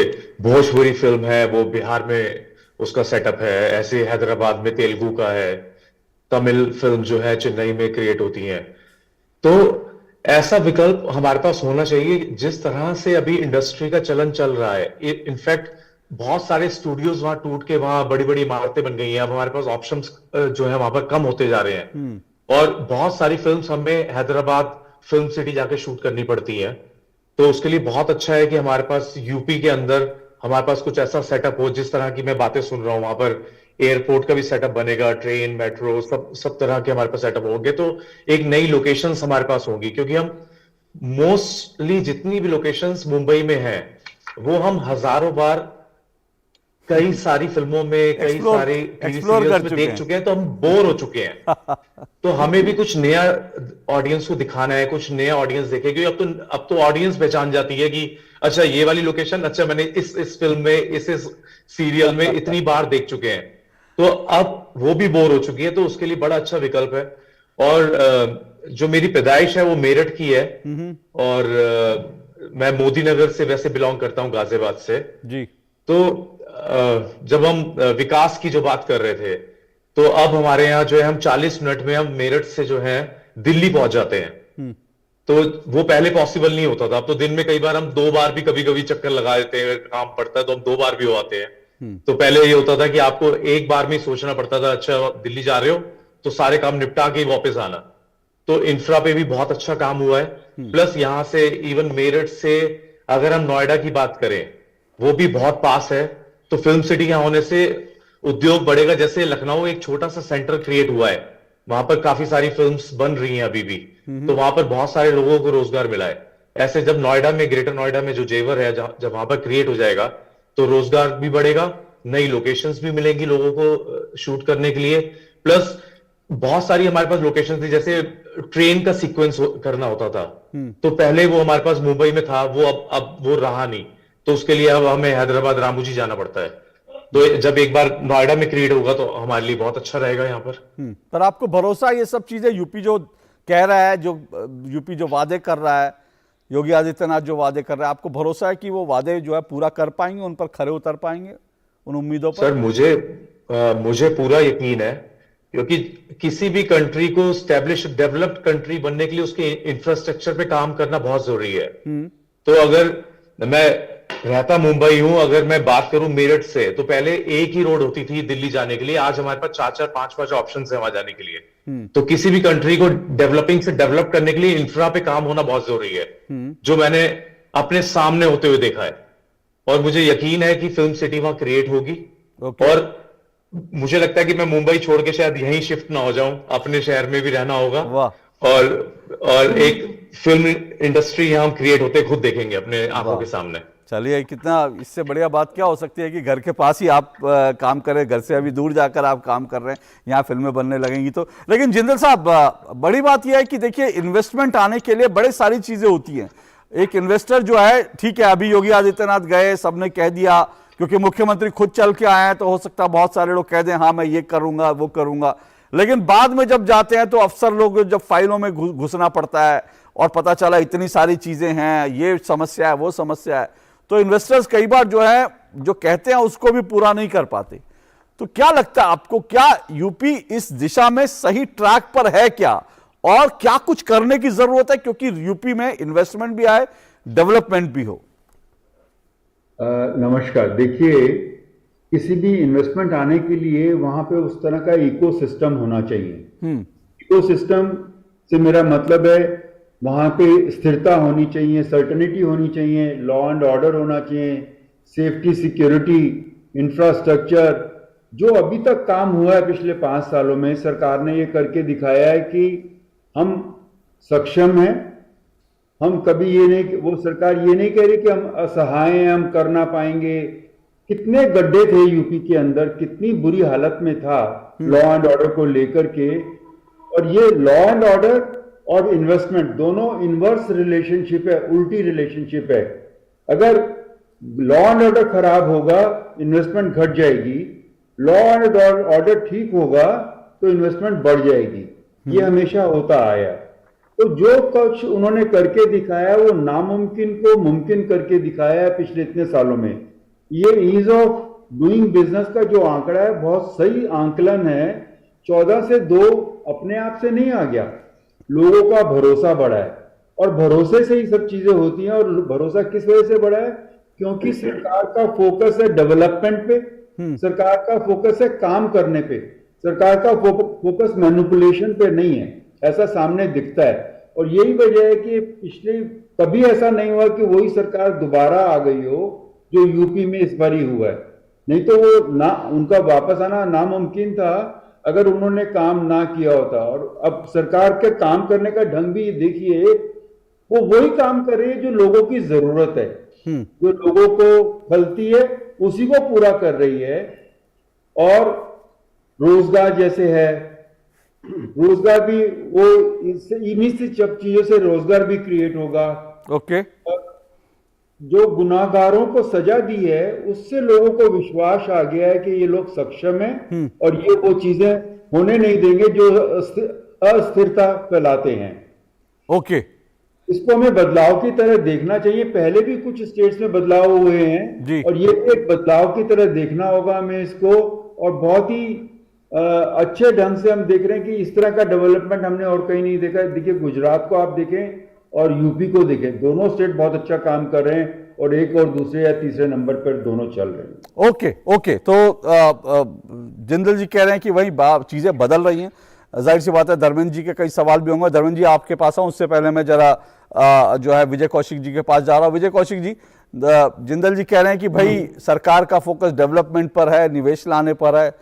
भोजपुरी फिल्म है वो बिहार में उसका सेटअप है, ऐसे हैदराबाद में तेलुगु का है, तमिल फिल्म जो है चेन्नई में क्रिएट होती हैं। तो ऐसा विकल्प हमारे पास होना चाहिए। जिस तरह से अभी इंडस्ट्री का चलन चल रहा है, इनफैक्ट बहुत सारे स्टूडियोज वहां टूट के वहां बड़ी बड़ी इमारतें बन गई हैं। अब हमारे पास ऑप्शंस जो है वहां पर कम होते जा रहे हैं और बहुत सारी फिल्म्स हमें हैदराबाद फिल्म सिटी जाके शूट करनी पड़ती हैं। तो उसके लिए बहुत अच्छा है कि हमारे पास यूपी के अंदर हमारे पास कुछ ऐसा सेटअप हो, जिस तरह की मैं बातें सुन रहा हूं, वहां पर एयरपोर्ट का भी सेटअप बनेगा, ट्रेन, मेट्रो, सब तरह के हमारे पास सेटअप होंगे। तो एक नई लोकेशंस हमारे पास होंगी, क्योंकि हम मोस्टली जितनी भी लोकेशंस मुंबई में हैं वो हम हजारों बार कई सारी फिल्मों में, कई सारे टीवी सीरियल्स में देख चुके हैं, तो हम बोर हो चुके हैं। तो हमें भी कुछ नया ऑडियंस को दिखाना है, कुछ नया ऑडियंस देखेगी। अब तो ऑडियंस पहचान जाती है कि अच्छा ये वाली लोकेशन, अच्छा मैंने इस फिल्म में, इस सीरियल में इतनी बार देख चुके हैं, तो अब वो भी बोर हो चुकी है। तो उसके लिए बड़ा अच्छा विकल्प है। और जो मेरी पैदाइश है वो मेरठ की है और मैं मोदी नगर से वैसे बिलोंग करता हूं, गाजियाबाद से जी। तो जब हम विकास की जो बात कर रहे थे, तो अब हमारे यहाँ जो है हम 40 मिनट में हम मेरठ से जो है दिल्ली पहुंच जाते हैं। तो वो पहले पॉसिबल नहीं होता था। अब तो दिन में कई बार हम 2 बार भी कभी कभी चक्कर लगा देते हैं, काम पड़ता है तो हम 2 बार भी हो आते हैं। तो पहले ये होता था कि आपको एक बार में सोचना पड़ता था, अच्छा दिल्ली जा रहे हो तो सारे काम निपटा के वापस आना। तो इंफ्रा पे भी बहुत अच्छा काम हुआ है। प्लस यहां से इवन मेरठ से अगर हम नोएडा की बात करें, वो भी बहुत पास है। तो फिल्म सिटी यहां होने से उद्योग बढ़ेगा। जैसे लखनऊ एक छोटा सा सेंटर क्रिएट हुआ है, वहां पर काफी सारी फिल्म्स बन रही हैं अभी भी, तो वहां पर बहुत सारे लोगों को रोजगार मिला है। ऐसे जब नोएडा में, ग्रेटर नोएडा में जो जेवर है, जब वहां पर क्रिएट हो जाएगा तो रोजगार भी बढ़ेगा, नई लोकेशंस भी मिलेंगी लोगों को शूट करने के लिए। प्लस बहुत सारी हमारे पास लोकेशन थी, जैसे ट्रेन का सीक्वेंस करना होता था, तो पहले वो हमारे पास मुंबई में था, वो अब वो रहा नहीं। तो उसके लिए अब हमें हैदराबाद रामोजी जाना पड़ता है। तो जब एक बार नोएडा में क्रिएट होगा तो हमारे लिए बहुत अच्छा रहेगा यहाँ पर। पर आपको भरोसा, ये सब चीजें यूपी जो कह रहा है, जो यूपी जो वादे कर रहा है, योगी आदित्यनाथ जो वादे कर रहा है, आपको भरोसा है कि वो वादे जो है पूरा कर पाएंगे, उन पर खरे उतर पाएंगे, उन उम्मीदों पर? सर मुझे पूरा यकीन है, क्योंकि किसी भी कंट्री को स्टैब्लिश, डेवलप्ड कंट्री बनने के लिए उसके इंफ्रास्ट्रक्चर पे काम करना बहुत जरूरी है। तो अगर मैं रहता मुंबई हूं, अगर मैं बात करूं मेरठ से, तो पहले एक ही रोड होती थी दिल्ली जाने के लिए। आज हमारे पास 4-4, 5-5 ऑप्शन है वहां जाने के लिए। तो किसी भी कंट्री को डेवलपिंग से डेवलप करने के लिए इंफ्रा पे काम होना बहुत जरूरी है, जो मैंने अपने सामने होते हुए देखा है। और मुझे यकीन है कि फिल्म सिटी वहां क्रिएट होगी। और मुझे लगता है कि मैं मुंबई छोड़ के शायद यहीं शिफ्ट ना हो जाऊं, अपने शहर में भी रहना होगा। और एक फिल्म इंडस्ट्री यहां क्रिएट होते खुद देखेंगे अपने आंखों के सामने। चलिए, कितना इससे बढ़िया बात क्या हो सकती है कि घर के पास ही आप काम करें, घर से अभी दूर जाकर आप काम कर रहे हैं, यहाँ फिल्में बनने लगेंगी तो। लेकिन जिंदल साहब, बड़ी बात यह है कि देखिए, इन्वेस्टमेंट आने के लिए बड़ी सारी चीजें होती हैं। एक इन्वेस्टर जो है, ठीक है, अभी योगी आदित्यनाथ गए, सबने कह दिया, क्योंकि मुख्यमंत्री खुद चल के आए हैं, तो हो सकता है बहुत सारे लोग कह दें हाँ मैं ये करूंगा वो करूंगा। लेकिन बाद में जब जाते हैं तो अफसर लोग जब फाइलों में घुसना पड़ता है और पता चला इतनी सारी चीजें हैं, ये समस्या है वो समस्या है, तो इन्वेस्टर्स कई बार जो है जो कहते हैं उसको भी पूरा नहीं कर पाते। तो क्या लगता है आपको, क्या यूपी इस दिशा में सही ट्रैक पर है क्या, और क्या कुछ करने की जरूरत है, क्योंकि यूपी में इन्वेस्टमेंट भी आए, डेवलपमेंट भी हो? नमस्कार। देखिए, किसी भी इन्वेस्टमेंट आने के लिए वहां पे उस तरह का इकोसिस्टम होना चाहिए। इकोसिस्टम से मेरा मतलब है वहां पे स्थिरता होनी चाहिए, सर्टेनिटी होनी चाहिए, लॉ एंड ऑर्डर होना चाहिए, सेफ्टी सिक्योरिटी, इंफ्रास्ट्रक्चर। जो अभी तक काम हुआ है पिछले 5 सालों में, सरकार ने ये करके दिखाया है कि हम सक्षम हैं। हम कभी ये नहीं, वो सरकार ये नहीं कह रही कि हम असहाय हैं, हम कर ना पाएंगे। कितने गड्ढे थे यूपी के अंदर, कितनी बुरी हालत में था लॉ एंड ऑर्डर को लेकर के। और ये लॉ एंड ऑर्डर और इन्वेस्टमेंट दोनों इनवर्स रिलेशनशिप है, उल्टी रिलेशनशिप है। अगर लॉ एंड ऑर्डर खराब होगा, इन्वेस्टमेंट घट जाएगी। लॉ एंड ऑर्डर ठीक होगा तो इन्वेस्टमेंट बढ़ जाएगी। ये हमेशा होता आया। तो जो कुछ उन्होंने करके दिखाया, वो नामुमकिन को मुमकिन करके दिखाया है पिछले इतने सालों में। ये ईज ऑफ डूइंग बिजनेस का जो आंकड़ा है, बहुत सही आंकलन है। 14 से 2 अपने आप से नहीं आ गया, लोगों का भरोसा बढ़ा है, और भरोसे से ही सब चीजें होती हैं। और भरोसा किस वजह से बढ़ा है? क्योंकि सरकार का फोकस है डेवलपमेंट पे, सरकार का फोकस है काम करने पे, सरकार का फोकस मैनिपुलेशन पे नहीं है, ऐसा सामने दिखता है। और यही वजह है कि पिछले कभी ऐसा नहीं हुआ कि वही सरकार दोबारा आ गई हो जो यूपी में इस बार ही हुआ है। नहीं तो वो ना, उनका वापस आना नामुमकिन था अगर उन्होंने काम ना किया होता। और अब सरकार के काम करने का ढंग भी देखिए, वो वही काम कर रही है जो लोगों की जरूरत है, जो लोगों को खलती है उसी को पूरा कर रही है। और रोजगार जैसे है, रोजगार भी वो इन्हीं से सब चीजों से रोजगार भी क्रिएट होगा। ओके। जो गुनाहगारों को सजा दी है, उससे लोगों को विश्वास आ गया है कि ये लोग सक्षम हैं और ये वो चीजें होने नहीं देंगे जो अस्थिरता फैलाते हैं। ओके। इसको हमें बदलाव की तरह देखना चाहिए। पहले भी कुछ स्टेट्स में बदलाव हुए हैं और ये एक बदलाव की तरह देखना होगा हमें इसको। और बहुत ही अच्छे ढंग से हम देख रहे हैं कि इस तरह का डेवलपमेंट हमने और कहीं नहीं देखा। देखिए, गुजरात को आप देखें और यूपी को देखें, दोनों स्टेट बहुत अच्छा काम कर रहे हैं और एक और दूसरे या तीसरे नंबर पर दोनों चल रहे हैं। Okay okay. तो जिंदल जी कह रहे हैं कि वही चीजें बदल रही हैं। जाहिर सी बात है, धर्मेंद्र जी के कई सवाल भी होंगे। धर्मेंद्र जी, आपके पास आऊं उससे पहले मैं जरा जो है विजय कौशिक जी के पास जा रहा हूं। विजय कौशिक जी, जिंदल जी कह रहे हैं कि भाई सरकार का फोकस डेवलपमेंट पर है, निवेश लाने पर है,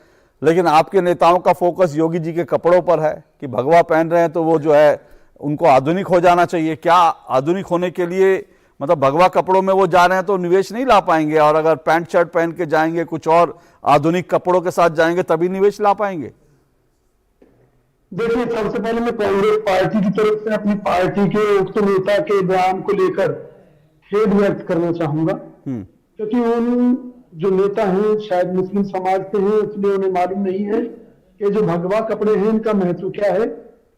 लेकिन आपके नेताओं का फोकस योगी जी के कपड़ों पर है कि भगवा पहन रहे हैं तो वो जो है उनको आधुनिक हो जाना चाहिए। क्या आधुनिक होने के लिए, मतलब भगवा कपड़ों में वो जा रहे हैं तो निवेश नहीं ला पाएंगे, और अगर पैंट शर्ट पहन के जाएंगे, कुछ और आधुनिक कपड़ों के साथ जाएंगे, तभी निवेश ला पाएंगे? देखिए, सबसे पहले मैं कांग्रेस पार्टी की तरफ से अपनी पार्टी के उक्त नेता के बयान को लेकर खेद व्यक्त करना चाहूंगा, क्योंकि उन जो नेता हैं शायद मुस्लिम समाज के हैं, इसलिए उन्हें मालूम नहीं है कि जो भगवा कपड़े हैं इनका महत्व क्या है।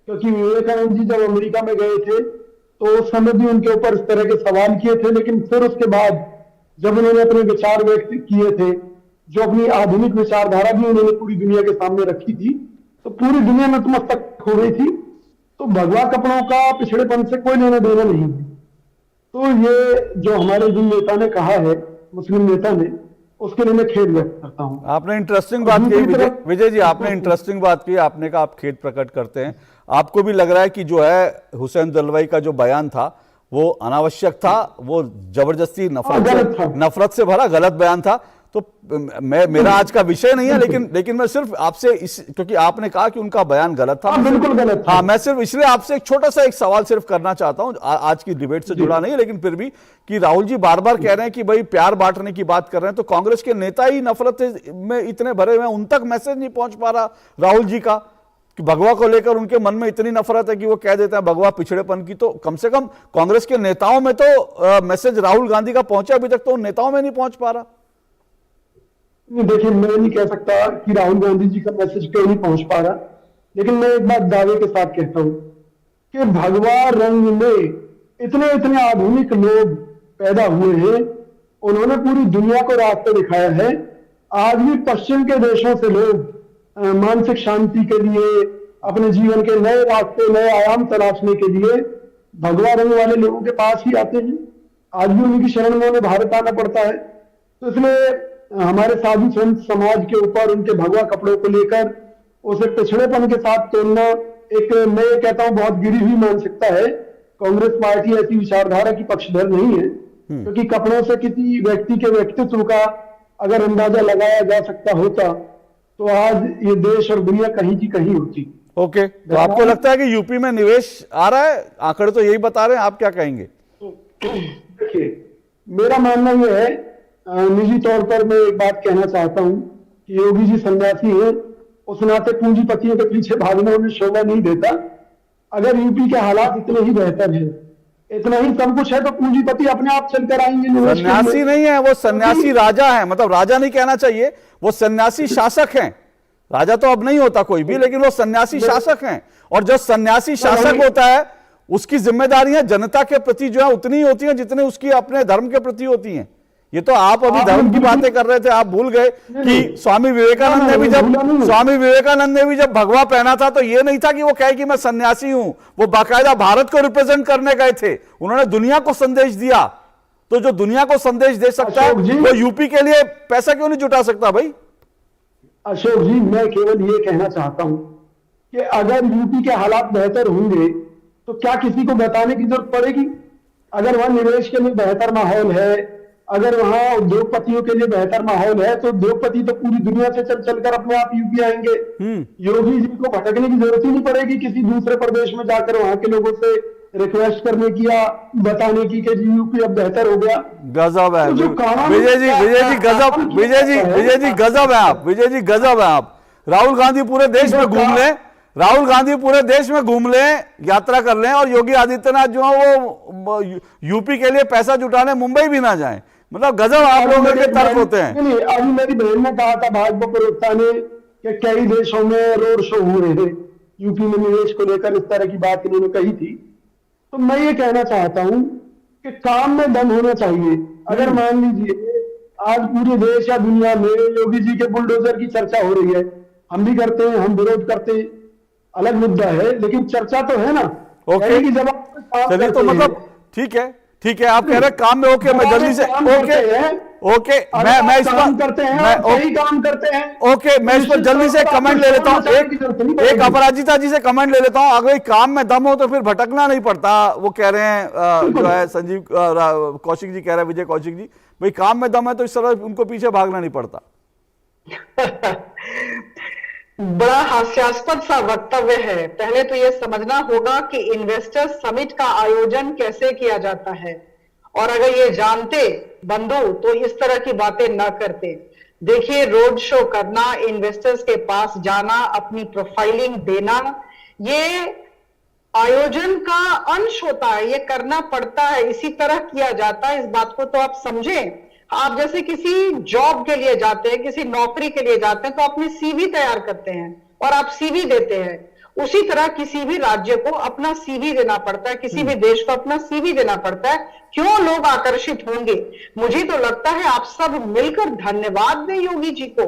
क्योंकि विवेकानंद जी जब अमेरिका में गए थे तो उस समय भी उनके ऊपर इस तरह के सवाल किए थे, लेकिन फिर उसके बाद जब उन्होंने अपने विचार व्यक्त किए थे, जो अपनी आधुनिक विचारधारा भी उन्होंने पूरी दुनिया के सामने रखी थी, तो पूरी दुनिया नतमस्तक हो गई थी। तो भगवा कपड़ों का पिछड़ेपन से कोई लेना देना नहीं है। तो ये जो हमारे जिन नेता ने कहा है, मुस्लिम नेता ने, उसके लिए मैं खेद व्यक्त करता हूं। आपने इंटरेस्टिंग बात की विजय जी, आपने इंटरेस्टिंग बात की, आपने कहा आप खेद प्रकट करते हैं। आपको भी लग रहा है कि जो है हुसैन दलवाई का जो बयान था वो अनावश्यक था, वो जबरदस्ती नफरत से भरा गलत बयान था। तो मेरा आज का विषय नहीं है, लेकिन मैं सिर्फ आपसे क्योंकि आपने कहा कि उनका बयान गलत था, बिल्कुल गलत था। हाँ, मैं सिर्फ इसलिए आपसे एक छोटा सा एक सवाल सिर्फ करना चाहता हूं, आज की डिबेट से जुड़ा नहीं है, लेकिन फिर भी कि राहुल जी बार बार कह रहे हैं कि भाई प्यार बांटने की बात कर रहे हैं, तो कांग्रेस के नेता ही नफरत में इतने भरे हुए हैं, उन तक मैसेज नहीं पहुंच पा रहा राहुल जी का कि भगवा को लेकर उनके मन में इतनी नफरत है कि वो कह देते हैं भगवा पिछड़ेपन की। तो कम से कम कांग्रेस के नेताओं में तो मैसेज राहुल गांधी का पहुंचा, अभी तक तो उन नेताओं में नहीं पहुंच पा रहा। देखिए, मैं नहीं कह सकता कि राहुल गांधी जी का मैसेज क्यों नहीं पहुंच पा रहा, लेकिन मैं एक बात दावे के साथ कहता हूं कि भगवा रंग में इतने इतने आधुनिक लोग पैदा हुए हैं, उन्होंने पूरी दुनिया को रास्ता दिखाया है। आज भी पश्चिम के देशों से लोग मानसिक शांति के लिए, अपने जीवन के नए रास्ते, नए आयाम तलाशने के लिए भगवा रंग वाले लोगों के पास ही आते हैं। आज भी उनकी शरण में उन्हें भारत आना पड़ता है। तो इसलिए हमारे साधु संत समाज के ऊपर उनके भगवा कपड़ों को लेकर उसे पिछड़ेपन के साथ तोड़ना एक, मैं कहता हूं, बहुत गिरी हुई मानसिकता है। कांग्रेस पार्टी ऐसी विचारधारा की पक्षधर नहीं है, क्योंकि कपड़ों से किसी व्यक्ति के व्यक्तित्व का अगर अंदाजा लगाया जा सकता होता तो आज ये देश और दुनिया कहीं की कहीं होती। ओके, तो आपको लगता है कि यूपी में निवेश आ रहा है? आंकड़े तो यही बता रहे हैं, आप क्या कहेंगे? देखिए, मेरा मानना यह है, निजी तौर पर मैं एक बात कहना चाहता हूं कि योगी जी सन्यासी है, उस नाते पूंजीपतियों के पीछे भागना उन्हें शोभा नहीं देता। अगर यूपी के हालात इतने ही बेहतर है, इतना ही सब कुछ है, तो पूंजीपति अपने आप चलकर आएंगे। सन्यासी नहीं है वो, सन्यासी राजा है। मतलब राजा नहीं कहना चाहिए, वो सन्यासी शासक हैं। राजा तो अब नहीं होता कोई भी, लेकिन वो सन्यासी शासक हैं। और जो सन्यासी शासक होता है उसकी जिम्मेदारियां जनता के प्रति जो है उतनी होती हैं जितनी उसकी अपने धर्म के प्रति होती हैं। ये तो आप अभी धर्म की बातें कर रहे थे, आप भूल गए कि स्वामी विवेकानंद ने भी जब भगवा पहना था तो ये नहीं था कि वो कहे कि मैं सन्यासी हूं, वो बाकायदा भारत को रिप्रेजेंट करने गए थे। उन्होंने दुनिया को संदेश दिया। तो जो दुनिया को संदेश दे सकता है वो यूपी के लिए पैसा क्यों नहीं जुटा सकता भाई? अशोक जी, मैं केवल ये कहना चाहता हूं कि अगर यूपी के हालात बेहतर होंगे तो क्या किसी को बताने की जरूरत पड़ेगी? अगर वहां निवेश के लिए बेहतर माहौल है, अगर वहां उद्योगपतियों के लिए बेहतर माहौल है, तो उद्योगपति तो पूरी दुनिया से चल चलकर अपने आप यूपी आएंगे। योगी जी को भटकने की जरूरत ही नहीं पड़ेगी किसी दूसरे प्रदेश में जाकर वहां के लोगों से रिक्वेस्ट करने की या बताने की कि यूपी अब बेहतर हो गया। गजब है विजय जी गजब, विजय जी गजब है आप। राहुल गांधी पूरे देश में घूम लें, राहुल गांधी पूरे देश में घूम लें, यात्रा कर लें, और योगी आदित्यनाथ जो है वो यूपी के लिए पैसा जुटाने मुंबई भी ना जाएं। मतलब गजब आप लोगों के तर्क होते हैं। अभी मेरी बहन ने कहा था भाजपा प्रवक्ता ने कि कई देशों में रोड शो हो रहे हैं यूपी में निवेश को लेकर, इस तरह की बात इन्होंने कही थी। तो मैं ये कहना चाहता हूं कि काम में दम होना चाहिए। अगर मान लीजिए आज पूरे देश या दुनिया में योगी जी के बुलडोजर की चर्चा हो रही है, हम भी करते हैं, हम विरोध करते हैं, अलग मुद्दा है, लेकिन चर्चा तो है ना। ओके, चलिए, तो मतलब ठीक है, आप कह रहे हैं काम में। ओके, मैं जल्दी से ओके मैं इस पर करते हैं, काम करते हैं। ओके, मैं इस पर जल्दी से कमेंट ले लेता हूं, एक अपराजिता जी से कमेंट ले लेता हूं। अगर काम में दम हो तो फिर भटकना नहीं पड़ता। वो कह रहे हैं जो है संजीव कौशिक जी कह रहे हैं, विजय कौशिक जी, भाई काम में दम है तो इस तरह उनको पीछे भागना नहीं पड़ता। बड़ा हास्यास्पद सा वक्तव्य है। पहले तो यह समझना होगा कि इन्वेस्टर्स समिट का आयोजन कैसे किया जाता है, और अगर ये जानते बंधु तो इस तरह की बातें न करते। देखिए, रोड शो करना, इन्वेस्टर्स के पास जाना, अपनी प्रोफाइलिंग देना, ये आयोजन का अंश होता है, ये करना पड़ता है, इसी तरह किया जाता है। इस बात को तो आप समझें। आप जैसे किसी जॉब के लिए जाते हैं, किसी नौकरी के लिए जाते हैं, तो अपनी सीवी तैयार करते हैं और आप सीवी देते हैं। उसी तरह किसी भी राज्य को अपना सीवी देना पड़ता है, किसी भी देश को अपना सीवी देना पड़ता है। क्यों लोग आकर्षित होंगे? मुझे तो लगता है आप सब मिलकर धन्यवाद दें योगी जी को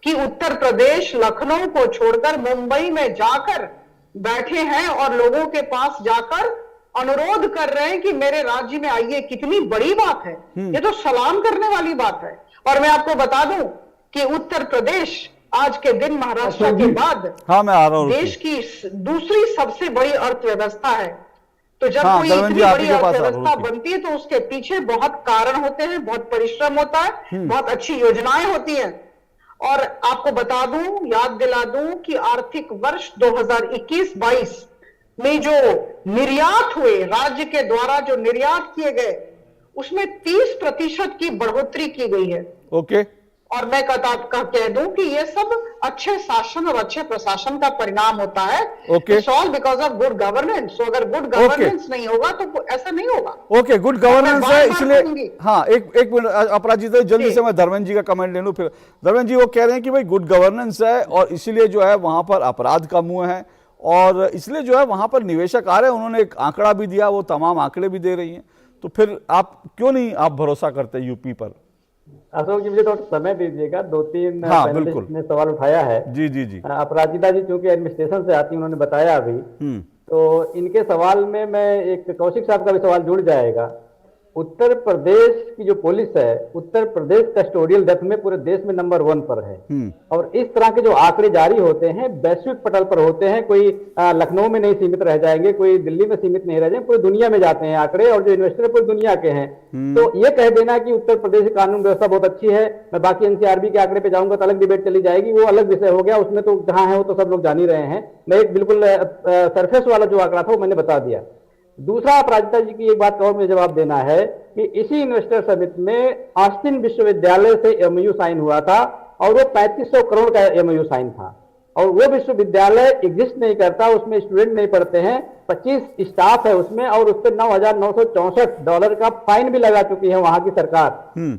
कि उत्तर प्रदेश, लखनऊ को छोड़कर मुंबई में जाकर बैठे हैं और लोगों के पास जाकर अनुरोध कर रहे हैं कि मेरे राज्य में आइए, कितनी बड़ी बात है। ये तो सलाम करने वाली बात है। और मैं आपको बता दूं कि उत्तर प्रदेश आज के दिन महाराष्ट्र के बाद हाँ मैं आ रहा हूँ देश की दूसरी सबसे बड़ी अर्थव्यवस्था है। तो जब हाँ, कोई धर्मेंद्र इतनी जी, आप ही बड़ी के पास आ रहा हूँ, अर्थव्यवस्था रुकिए। बनती है तो उसके पीछे बहुत कारण होते हैं, बहुत परिश्रम होता है, बहुत अच्छी योजनाएं होती हैं। और आपको बता दूं, याद दिला दूं कि आर्थिक वर्ष 2021-22 में जो निर्यात हुए, राज्य के द्वारा जो निर्यात किए गए, उसमें 30% की बढ़ोतरी की गई है। ओके और मैं कह दूं कि ये सब अच्छे शासन और अच्छे प्रशासन का परिणाम होता है। Okay. It's all because of good governance। तो अगर गुड गवर्नेंस नहीं होगा तो ऐसा नहीं होगा। ओके गुड गवर्नेंस है, बार-बार इसलिए कहूंगी। हाँ एक मिनट अपराजिता जी, जल्दी जी। से मैं धर्मेंद्र जी का कमेंट ले लूं फिर। धर्मेंद्र जी वो कह रहे हैं कि भाई गुड गवर्नेंस है और इसीलिए जो है वहां पर अपराध कम हुए हैं और इसलिए जो है वहां पर निवेशक आ रहे हैं। उन्होंने एक आंकड़ा भी दिया, वो तमाम आंकड़े भी दे रही हैं, तो फिर आप क्यों नहीं आप भरोसा करते यूपी पर? अशोक जी मुझे थोड़ा समय दीजिएगा, 2-3 हाँ, पैनलिस्ट बिल्कुल। ने सवाल उठाया है। जी जी जी अपराजिता जी चूंकि एडमिनिस्ट्रेशन से आती हैं, उन्होंने बताया अभी, तो इनके सवाल में मैं एक कौशिक साहब का भी सवाल जुड़ जाएगा। उत्तर प्रदेश की जो पुलिस है, उत्तर प्रदेश कस्टोडियल डेप्थ में पूरे देश में नंबर 1 पर है। और इस तरह के जो आंकड़े जारी होते हैं वैश्विक पटल पर होते हैं, कोई लखनऊ में नहीं सीमित रह जाएंगे, कोई दिल्ली में सीमित नहीं रह जाएंगे, पूरी दुनिया में जाते हैं आंकड़े, और जो इन्वेस्टर पूरी दुनिया के हैं। तो ये कह देना कि उत्तर प्रदेश की कानून व्यवस्था बहुत अच्छी है, मैं बाकी एनसीआरबी के आंकड़े पे जाऊंगा तो अलग डिबेट चली जाएगी, वो अलग विषय हो गया, उसमें तो जहां है वो तो सब लोग जान ही रहे हैं। मैं एक बिल्कुल सरफेस वाला जो आंकड़ा था वो मैंने बता दिया। दूसरा, अपराजिता जी की एक बात का और मुझे जवाब देना है कि इसी इन्वेस्टर समिट में ऑस्टिन विश्वविद्यालय से एमओयू साइन हुआ था और वो 3500 करोड़ का एमओयू साइन था, और वो विश्वविद्यालय एग्जिस्ट नहीं करता, उसमें स्टूडेंट नहीं पढ़ते हैं, 25 स्टाफ है उसमें, और उस पर $9,964 का फाइन भी लगा चुकी है वहां की सरकार।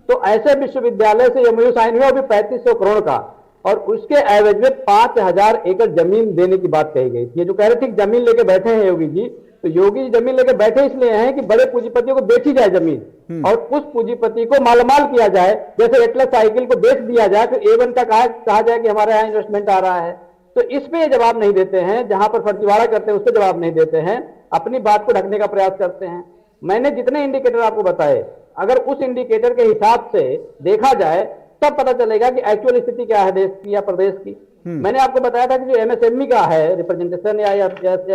तो ऐसे विश्वविद्यालय से एमओयू साइन हुआ, वो भी 3500 करोड़ का, और उसके एवज में 5000 एकड़ जमीन देने की बात कही गई थी। ये जो कह रहे थे जमीन लेके बैठे हैं योगी जी, तो योगी जी जमीन लेके बैठे इसलिए हैं कि बड़े पूंजीपतियों को बेची जाए जमीन, और उस पूंजीपति को मालामाल किया जाए, जैसे एटलस साइकिल को बेच दिया जाए, फिर A1 का कहा जाए कि हमारे यहाँ इन्वेस्टमेंट आ रहा है। तो इस पे जवाब नहीं देते हैं, जहां पर फर्जीवाड़ा करते हैं उस पर जवाब नहीं देते हैं, अपनी बात को ढकने का प्रयास करते हैं। मैंने जितने इंडिकेटर आपको बताए, अगर उस इंडिकेटर के हिसाब से देखा जाए तब पता चलेगा कि एक्चुअल स्थिति क्या है देश की या प्रदेश की। मैंने आपको बताया था कि जो एमएसएमई का है रिप्रेजेंटेशन या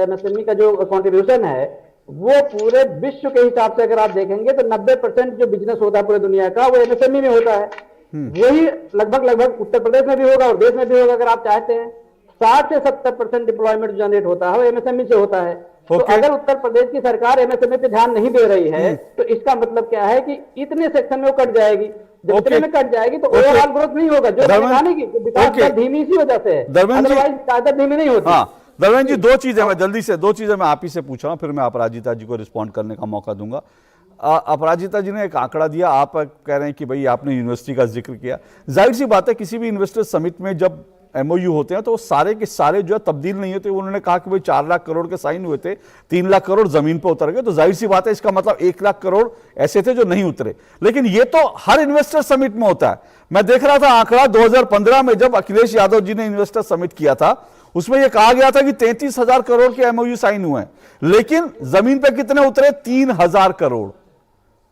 एमएसएमई का जो कंट्रीब्यूशन है, वो पूरे विश्व के हिसाब से अगर आप देखेंगे तो 90% जो बिजनेस होता है पूरे दुनिया का वो एमएसएमई में होता है। वही लगभग उत्तर प्रदेश में भी होगा और देश में भी होगा। अगर आप चाहते हैं 60 से 70% डिप्लॉयमेंट जनरेट होता है वो एमएसएमई से होता है। तो अगर उत्तर प्रदेश की सरकार एमएसएमई पे ध्यान नहीं दे रही है तो इसका मतलब क्या है कि इतने सेक्शन में वो कट जाएगी। जब इतने में कट जाएगी तो ओवरऑल ग्रोथ नहीं होगा, जो दिखाने की विकास दर धीमी इसी वजह से है, अदरवाइज विकास दर धीमी नहीं होती। हाँ धर्मेंद्र जी, दो चीजें मैं जल्दी से मैं आप ही से पूछ रहा हूं, फिर मैं अपराजिता जी को रिस्पॉन्ड करने का मौका दूंगा। अपराजिता जी ने एक आंकड़ा दिया, आप कह रहे हैं कि भाई आपने यूनिवर्सिटी का जिक्र किया, जाहिर सी बात है किसी भी इन्वेस्टर समिट में जब एमओयू होते हैं तो वो सारे के सारे जो है तब्दील नहीं होते। उन्होंने कहा कि भाई 4 लाख करोड़ के साइन हुए थे, 3 लाख करोड़ जमीन पर उतर गए, तो जाहिर सी बात है इसका मतलब 1 लाख करोड़ ऐसे थे जो नहीं उतरे। लेकिन ये तो हर इन्वेस्टर समिट में होता है। मैं देख रहा था आंकड़ा 2015 में जब अखिलेश यादव जी ने इन्वेस्टर समिट किया था, उसमें यह कहा गया था कि 33,000 करोड़ के एमओयू साइन हुए हैं, लेकिन जमीन पर कितने उतरे? 3,000 करोड़।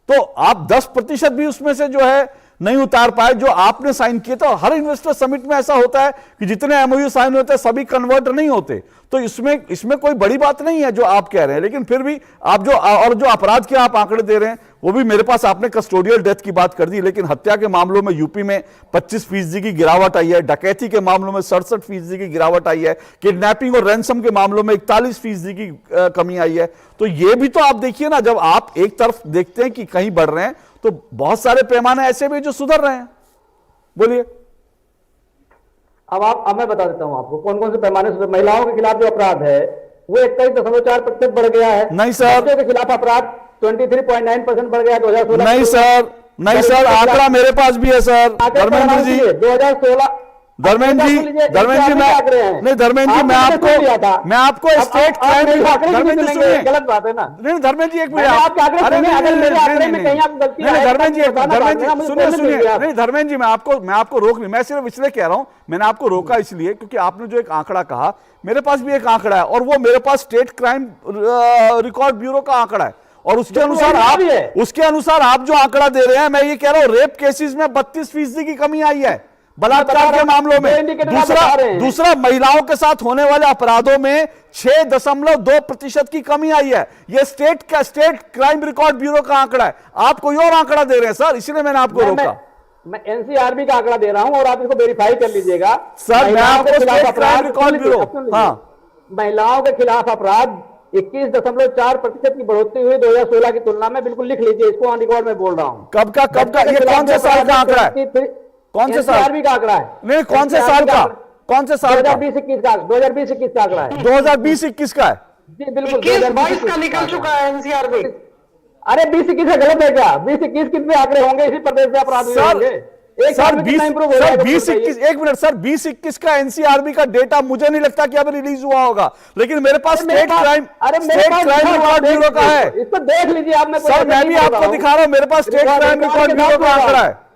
तो आप 10% भी उसमें से जो है नहीं उतार पाए जो आपने साइन किए। तो हर इन्वेस्टर समिट में ऐसा होता है कि जितने एमओयू साइन होते हैं सभी कन्वर्ट नहीं होते। तो इसमें कोई बड़ी बात नहीं है जो आप कह रहे हैं, लेकिन फिर भी आप जो अपराध के आप आंकड़े दे रहे हैं वो भी मेरे पास, आपने कस्टोडियल डेथ की बात कर दी, लेकिन हत्या के मामलों में यूपी में 25% की गिरावट आई है, डकैती के मामलों में 67% की गिरावट आई है, किडनैपिंग और रैंसम के मामलों में 41% की कमी आई है। तो ये भी तो आप देखिए ना, जब आप एक तरफ देखते हैं कि कहीं बढ़ रहे हैं तो बहुत सारे पैमाने ऐसे भी जो सुधर रहे हैं। बोलिए। अब मैं बता देता हूं आपको कौन कौन से पैमाने से। महिलाओं के खिलाफ जो अपराध है वो 41.4% बढ़ गया है। नहीं सर, बच्चों के खिलाफ अपराध 23.9% बढ़ गया 2016। नहीं सर, आंकड़ा मेरे पास भी है सर। धर्मेंद्र जी, 2016 धर्मेंद्र जी, धर्मेंद्र जी, नहीं धर्मेंद्र जी, मैं आपको स्टेट क्राइम, धर्मेंद्र जी सुनिए, गलत बात है ना। नहीं धर्मेंद्र जी एक मिनट, आपके आंकड़े अरे सुने, अगर मेरे आंकड़े में कहीं आप गलती है, धर्मेंद्र जी, धर्मेंद्र जी मुझे सुनिए बोलने सुनिए, दीजिए आप। नहीं धर्मेंद्र जी, मैं आपको रोक नहीं, मैं सिर्फ इसलिए कह रहा हूं, मैंने आपको रोका इसलिए क्योंकि आपने जो एक आंकड़ा कहा, मेरे पास भी एक आंकड़ा है और वो मेरे पास स्टेट क्राइम रिकॉर्ड ब्यूरो का आंकड़ा है और उसके अनुसार आप जो आंकड़ा दे रहे हैं, मैं ये कह रहा हूं रेप केसेस में 32% की कमी आई है, बलात्कार के मामलों में। दूसरा महिलाओं के साथ होने वाले अपराधों में 6.2% की कमी आई है। यह स्टेट क्राइम रिकॉर्ड ब्यूरो का आंकड़ा है, आप कोई और आंकड़ा दे रहे हैं सर, इसलिए मैंने आपको रोका। मैं एनसीआरबी का आंकड़ा दे रहा हूं और आप इसको वेरीफाई कर लीजिएगा सर। मैं आपको स्टेट क्राइम रिकॉर्ड ब्यूरो, महिलाओं के खिलाफ अपराध 21.4% की बढ़ोतरी हुई 2016 की तुलना में, बिल्कुल लिख लीजिए इसको, ऑन रिकॉर्ड में बोल रहा हूं। कब का ये कौन से साल का आंकड़ा है? कौन से साल का आंकड़ा है? नहीं, कौन से साल का? 2020-21 का 2020-21 का आंकड़ा है। 2020-21 का है जी बिल्कुल, 2022 का निकल चुका है एनसीआरबी। अरे 20-21 का गलत है क्या? 20-21 कितने आंकड़े होंगे इसी प्रदेश से अपराध हुए होंगे? सर 20-21 एक मिनट सर, 20-21 का एनसीआरबी का डेटा मुझे नहीं लगता कि अभी रिलीज हुआ होगा, लेकिन मेरे पास स्टेट क्राइम रिकॉर्ड ब्यूरो का है। इसको देख लीजिए आपने। सर मैं भी आपको दिखा रहा हूं, मेरे पास स्टेट क्राइम रिकॉर्ड ब्यूरो का आंकड़ा है।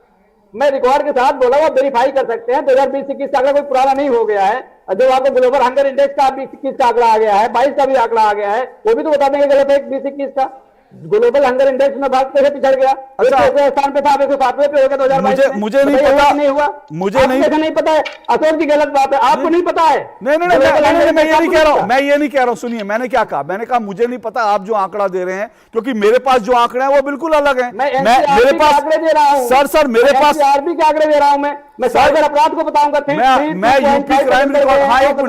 मैं रिकॉर्ड के साथ बोला, आप वेरीफाई कर सकते हैं। 2020-21 का आंकड़ा कोई पुराना नहीं हो गया है। जो आपको ग्लोबल हंगर इंडेक्स का 20-21 का आंकड़ा आ गया है, 22 का भी आंकड़ा आ गया है, वो भी तो बता देंगे गलत है 20-21 का। ग्लोबल हंगर इंडेक्स में भारत कैसे पिछड़ गया? अच्छा स्थान पे था, 107वें पे हो गया 2022 मुझे नहीं पता, नहीं हुआ, मुझे नहीं पता है। अशोक जी गलत बात है, आपको नहीं पता है। नहीं मैं ये नहीं कह रहा हूं, मैं ये नहीं कह रहा हूं। सुनिए मैंने क्या कहा, मैंने कहा मुझे नहीं पता आप जो आंकड़ा दे रहे हैं, क्योंकि मेरे पास जो आंकड़े हैं वो बिल्कुल अलग है। मेरे पास आंकड़े दे रहा हूं सर, मेरे पास आरबी के आंकड़े दे रहा हूं मैं साइबर अपराध को बताऊंगा। मैं यूपी क्राइम रिकॉर्ड, हाँ एक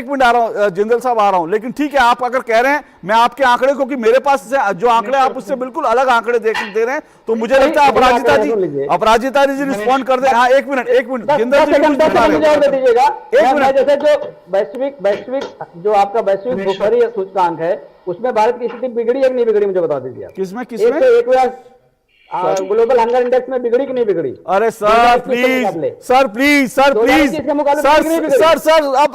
मिनट आ रहा हूं जिंदल साहब, आ रहा हूं। लेकिन ठीक है, आप अगर कह रहे हैं मैं आपके आंकड़े, क्योंकि मेरे पास जो आंकड़े आप उससे बिल्कुल अलग आंकड़े दे रहे हैं, तो मुझे लगता है अपराजिता जी रिस्पॉन्ड कर दे। हाँ एक मिनट जिंदल जी दे दीजिएगा। एक मिनट, जैसे जो वैश्विक जो आपका वैश्विक भूखमरी सूचकांक है, उसमें भारत की स्थिति बिगड़ी है कि नहीं बिगड़ी, मुझे बता दीजिए। किसमें ग्लोबल हंगर इंडेक्स में बिगड़ी कि नहीं बिगड़ी? अरे सर प्लीज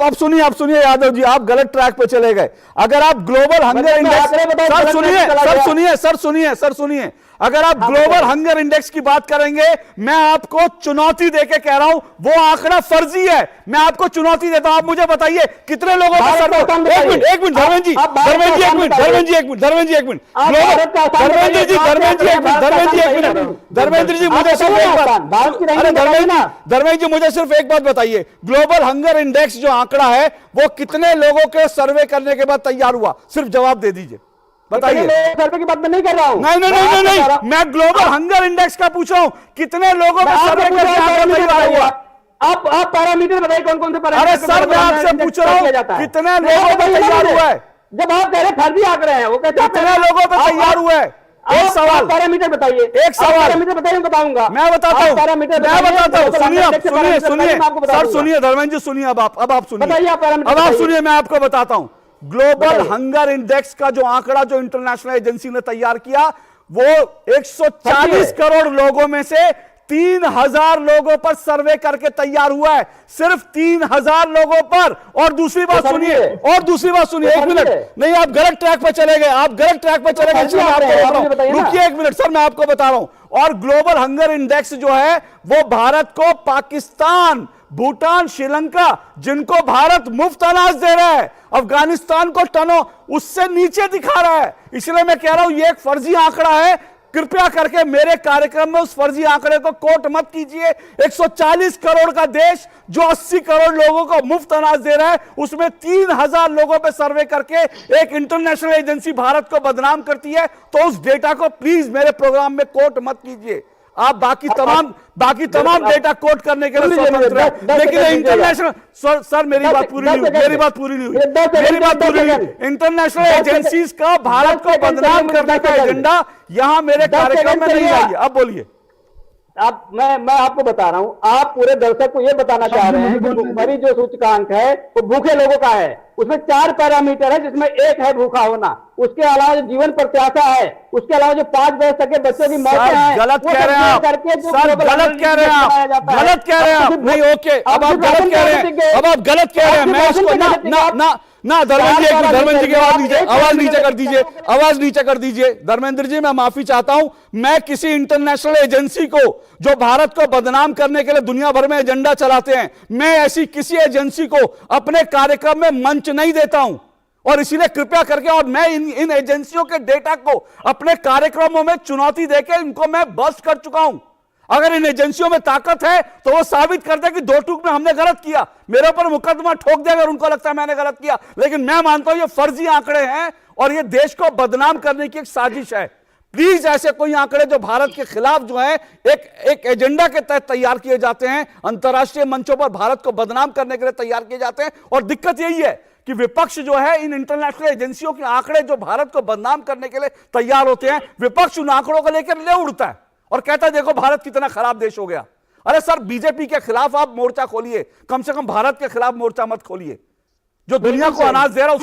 अब सुनिए यादव जी, आप गलत ट्रैक पे चले गए। अगर आप ग्लोबल हंगर इंडेक्स, सर सुनिए, अगर आप ग्लोबल हंगर इंडेक्स की बात करेंगे, मैं आपको चुनौती देके कह रहा हूं वो आंकड़ा फर्जी है। मैं आपको चुनौती देता हूं, आप मुझे बताइए कितने लोगों का सर। एक मिनट धर्मेंद्र जी, मुझे सिर्फ एक बात बताइए, ग्लोबल हंगर इंडेक्स जो आंकड़ा है वो कितने लोगों के सर्वे करने के बाद तैयार हुआ? सिर्फ जवाब दे दीजिए, बताइए। सर्वे की बात मैं नहीं कर रहा हूं। नहीं, मैं ग्लोबल हंगर इंडेक्स का पूछ रहा हूं, कितने लोगों का सर्वे करके आंकड़ा तैयार हुआ? आप पैरामीटर बताइए, कौन कौन से पैरामीटर? अरे सर मैं आपसे पूछ रहा हूं कितने लोगों का तैयार हुआ है? जब आप कह रहे फर्जी आंकड़े हैं, वो कहते कितने लोगों का तैयार हुआ है? एक सवाल, पैरामीटर बताइए, एक सवाल पैरामीटर बताइए, बताऊंगा। मैं बताता हूं, सुनिए सर, सुनिए धर्मेंद्र जी, सुनिए अब आप सुनिए, मैं आपको बताता हूं। ग्लोबल हंगर इंडेक्स का जो आंकड़ा जो इंटरनेशनल एजेंसी ने तैयार किया, वो 140 करोड़ लोगों में से 3000 लोगों पर सर्वे करके तैयार हुआ है, सिर्फ 3000 लोगों पर। और दूसरी बात सुनिए, एक मिनट, नहीं आप गलत ट्रैक पर चले गए, रुकिए एक मिनट सर, मैं आपको बता रहा हूं। और ग्लोबल हंगर इंडेक्स जो है वो भारत को पाकिस्तान, भूटान, श्रीलंका, जिनको भारत मुफ्त अनाज दे रहा है, अफगानिस्तान को टनों उससे नीचे दिखा रहा है। इसलिए मैं कह रहा हूं ये एक फर्जी आंकड़ा है। कृपया करके मेरे कार्यक्रम में उस फर्जी आंकड़े को कोट मत कीजिए। 140 करोड़ का देश जो 80 करोड़ लोगों को मुफ्त अनाज दे रहा है, उसमें 3000 लोगों पे सर्वे करके एक इंटरनेशनल एजेंसी भारत को बदनाम करती है, तो उस डेटा को प्लीज मेरे प्रोग्राम में कोट मत कीजिए। आप बाकी तमाम डेटा कोट करने के लिए स्वतंत्र हैं, लेकिन इंटरनेशनल सर मेरी बात पूरी नहीं हुई। इंटरनेशनल एजेंसीज का भारत को बदनाम करने का एजेंडा यहां मेरे कार्यक्रम में नहीं आई है। अब बोलिए। मैं आपको बता रहा हूं, आप पूरे दर्शक को यह बताना चाह रहे हैं कि भुखमरी जो सूचकांक है वो भूखे लोगों का है। उसमें 4 पैरामीटर है, जिसमें एक है भूखा होना, उसके अलावा जो जीवन प्रत्याशा है, उसके अलावा जो 5 वर्ष तक के बच्चों की मौतें हैं, गलत कह रहे हैं आप, सर गलत कह रहे हैं आप, गलत कह रहे हैं आप, नहीं ओके, अब आप गलत कह रहे हैं, अब आप गलत कह रहे हैं। मैं उसको ना धर्मेंद्र जी की आवाज नीचे, आवाज नीचे कर दीजिए, आवाज नीचे कर दीजिए। धर्मेंद्र जी मैं माफी चाहता हूं, मैं किसी इंटरनेशनल एजेंसी को जो भारत को बदनाम करने के लिए दुनिया भर में एजेंडा चलाते हैं, मैं ऐसी किसी एजेंसी को अपने कार्यक्रम में मंच नहीं देता हूं। और इसीलिए कृपया करके, और मैं इन एजेंसियों के डेटा को अपने कार्यक्रमों में चुनौती देकर इनको मैं बस्ट कर चुका हूं। अगर इन एजेंसियों में ताकत है तो वो साबित कर दे कि 2 टूक में हमने गलत किया, मेरे ऊपर मुकदमा ठोक दे अगर उनको लगता है मैंने गलत किया। लेकिन मैं मानता हूं ये फर्जी आंकड़े हैं और ये देश को बदनाम करने की एक साजिश है। प्लीज ऐसे कोई आंकड़े जो भारत के खिलाफ जो है एक एजेंडा के तहत तैयार किए जाते हैं, अंतर्राष्ट्रीय मंचों पर भारत को बदनाम करने के लिए तैयार किए जाते हैं। और दिक्कत यही है कि विपक्ष जो है इन इंटरनेशनल एजेंसियों के आंकड़े जो भारत को बदनाम करने के लिए तैयार होते हैं, विपक्ष उन आंकड़ों को लेकर ले उड़ता है और कहता है देखो भारत कितना खराब देश हो गया। अरे सर, बीजेपी के खिलाफ आप मोर्चा खोलिए, कम से कम भारत के खिलाफ मोर्चा मत खोलिए। जो दुनिया को अनाज दे रहा है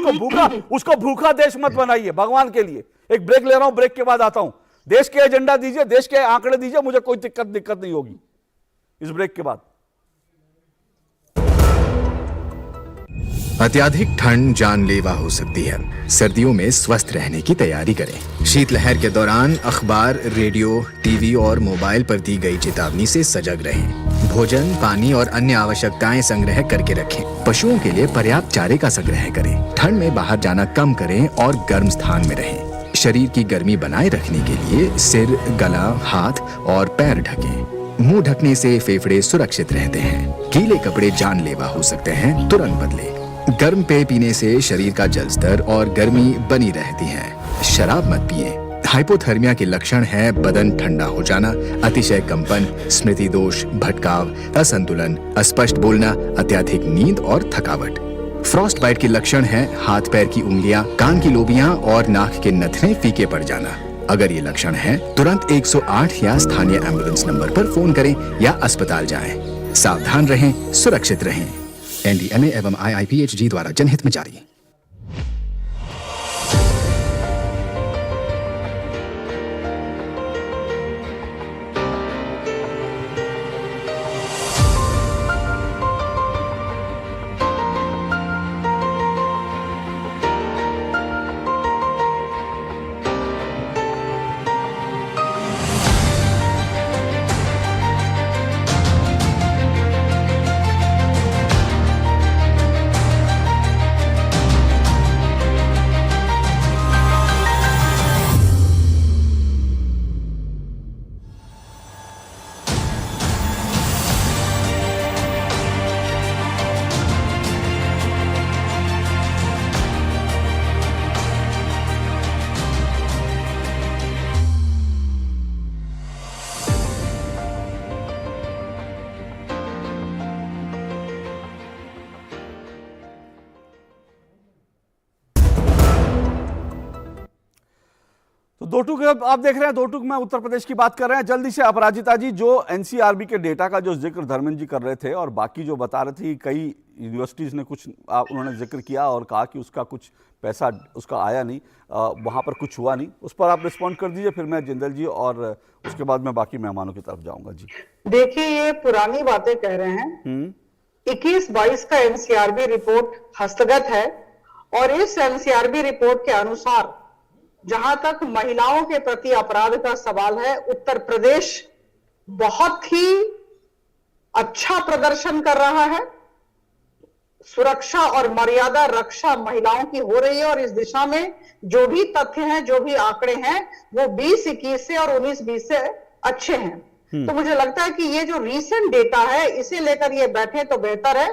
उसको भूखा देश मत बनाइए भगवान के लिए। एक ब्रेक ले रहा हूं, ब्रेक के बाद आता हूं। देश के एजेंडा दीजिए, देश के आंकड़े दीजिए, मुझे कोई दिक्कत नहीं होगी इस ब्रेक के बाद। अत्याधिक ठंड जानलेवा हो सकती है। सर्दियों में स्वस्थ रहने की तैयारी करें। शीतलहर के दौरान अखबार, रेडियो, टीवी और मोबाइल पर दी गई चेतावनी से सजग रहें। भोजन, पानी और अन्य आवश्यकताएं संग्रह करके रखें। पशुओं के लिए पर्याप्त चारे का संग्रह करें। ठंड में बाहर जाना कम करें और गर्म स्थान में रहें। शरीर की गर्मी बनाए रखने के लिए सिर, गला, हाथ और पैर ढकें। मुंह ढकने से फेफड़े सुरक्षित रहते हैं। गीले कपड़े जानलेवा हो सकते हैं, तुरंत बदलें। गर्म पेय पीने से शरीर का जल स्तर और गर्मी बनी रहती है। शराब मत पिए। हाइपोथर्मिया के लक्षण है बदन ठंडा हो जाना, अतिशय कंपन, स्मृति दोष, भटकाव, असंतुलन, अस्पष्ट बोलना, अत्यधिक नींद और थकावट। फ्रॉस्ट बाइट के लक्षण है हाथ पैर की उंगलियां, कान की लोबियां और नाक के नथने फीके पड़ जाना। अगर ये लक्षण है तुरंत 108 या स्थानीय एम्बुलेंस नंबर पर फोन करें या अस्पताल जाएं। सावधान रहें, सुरक्षित रहें। NDMA एवं IIPHG द्वारा जनहित में जारी। दो टूक आप देख रहे हैं, दो टूक में उत्तर प्रदेश की बात कर रहे हैं। जल्दी से अपराजिता जी, जो एनसीआरबी के डेटा का जो जिक्र धर्मेंद्र जी कर रहे थे और बाकी जो बता रहे थे, कई यूनिवर्सिटीज ने कुछ उन्होंने जिक्र किया और कहा कि उसका कुछ पैसा उसका आया नहीं, वहां पर कुछ हुआ नहीं, उस पर आप रिस्पॉन्ड कर दीजिए, फिर मैं जिंदल जी और उसके बाद मैं बाकी मेहमानों की तरफ जाऊंगा। जी देखिए, ये पुरानी बातें कह रहे हैं। 21-22 का एनसीआरबी रिपोर्ट हस्तगत है और इस एनसीआरबी रिपोर्ट के अनुसार जहां तक महिलाओं के प्रति अपराध का सवाल है, उत्तर प्रदेश बहुत ही अच्छा प्रदर्शन कर रहा है। सुरक्षा और मर्यादा रक्षा महिलाओं की हो रही है और इस दिशा में जो भी तथ्य हैं, जो भी आंकड़े हैं, वो 20-21 से और 19-20 से अच्छे हैं। तो मुझे लगता है कि ये जो रीसेंट डेटा है, इसे लेकर ये बैठे तो बेहतर है।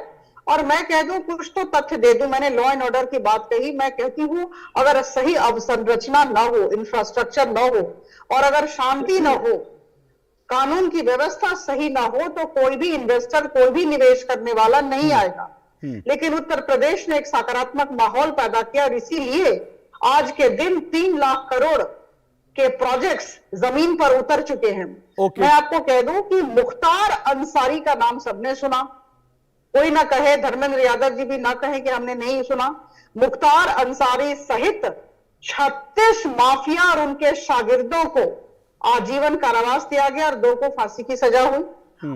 और मैं कह दूं, कुछ तो तथ्य दे दूं। मैंने लॉ एंड ऑर्डर की बात कही, मैं कहती हूं अगर सही अवसंरचना न हो, इंफ्रास्ट्रक्चर न हो और अगर शांति न हो, कानून की व्यवस्था सही ना हो, तो कोई भी इन्वेस्टर, कोई भी निवेश करने वाला नहीं आएगा। लेकिन उत्तर प्रदेश ने एक सकारात्मक माहौल पैदा किया और इसीलिए आज के दिन 3 लाख करोड़ के प्रोजेक्ट्स जमीन पर उतर चुके हैं। ओके। मैं आपको कह दूं कि मुख्तार अंसारी का नाम सबने सुना, कोई ना कहे, धर्मेंद्र यादव जी भी ना कहे कि हमने नहीं सुना। मुख्तार अंसारी सहित 36 माफिया और उनके शागिर्दों को आजीवन कारावास दिया गया और 2 को फांसी की सजा हुई।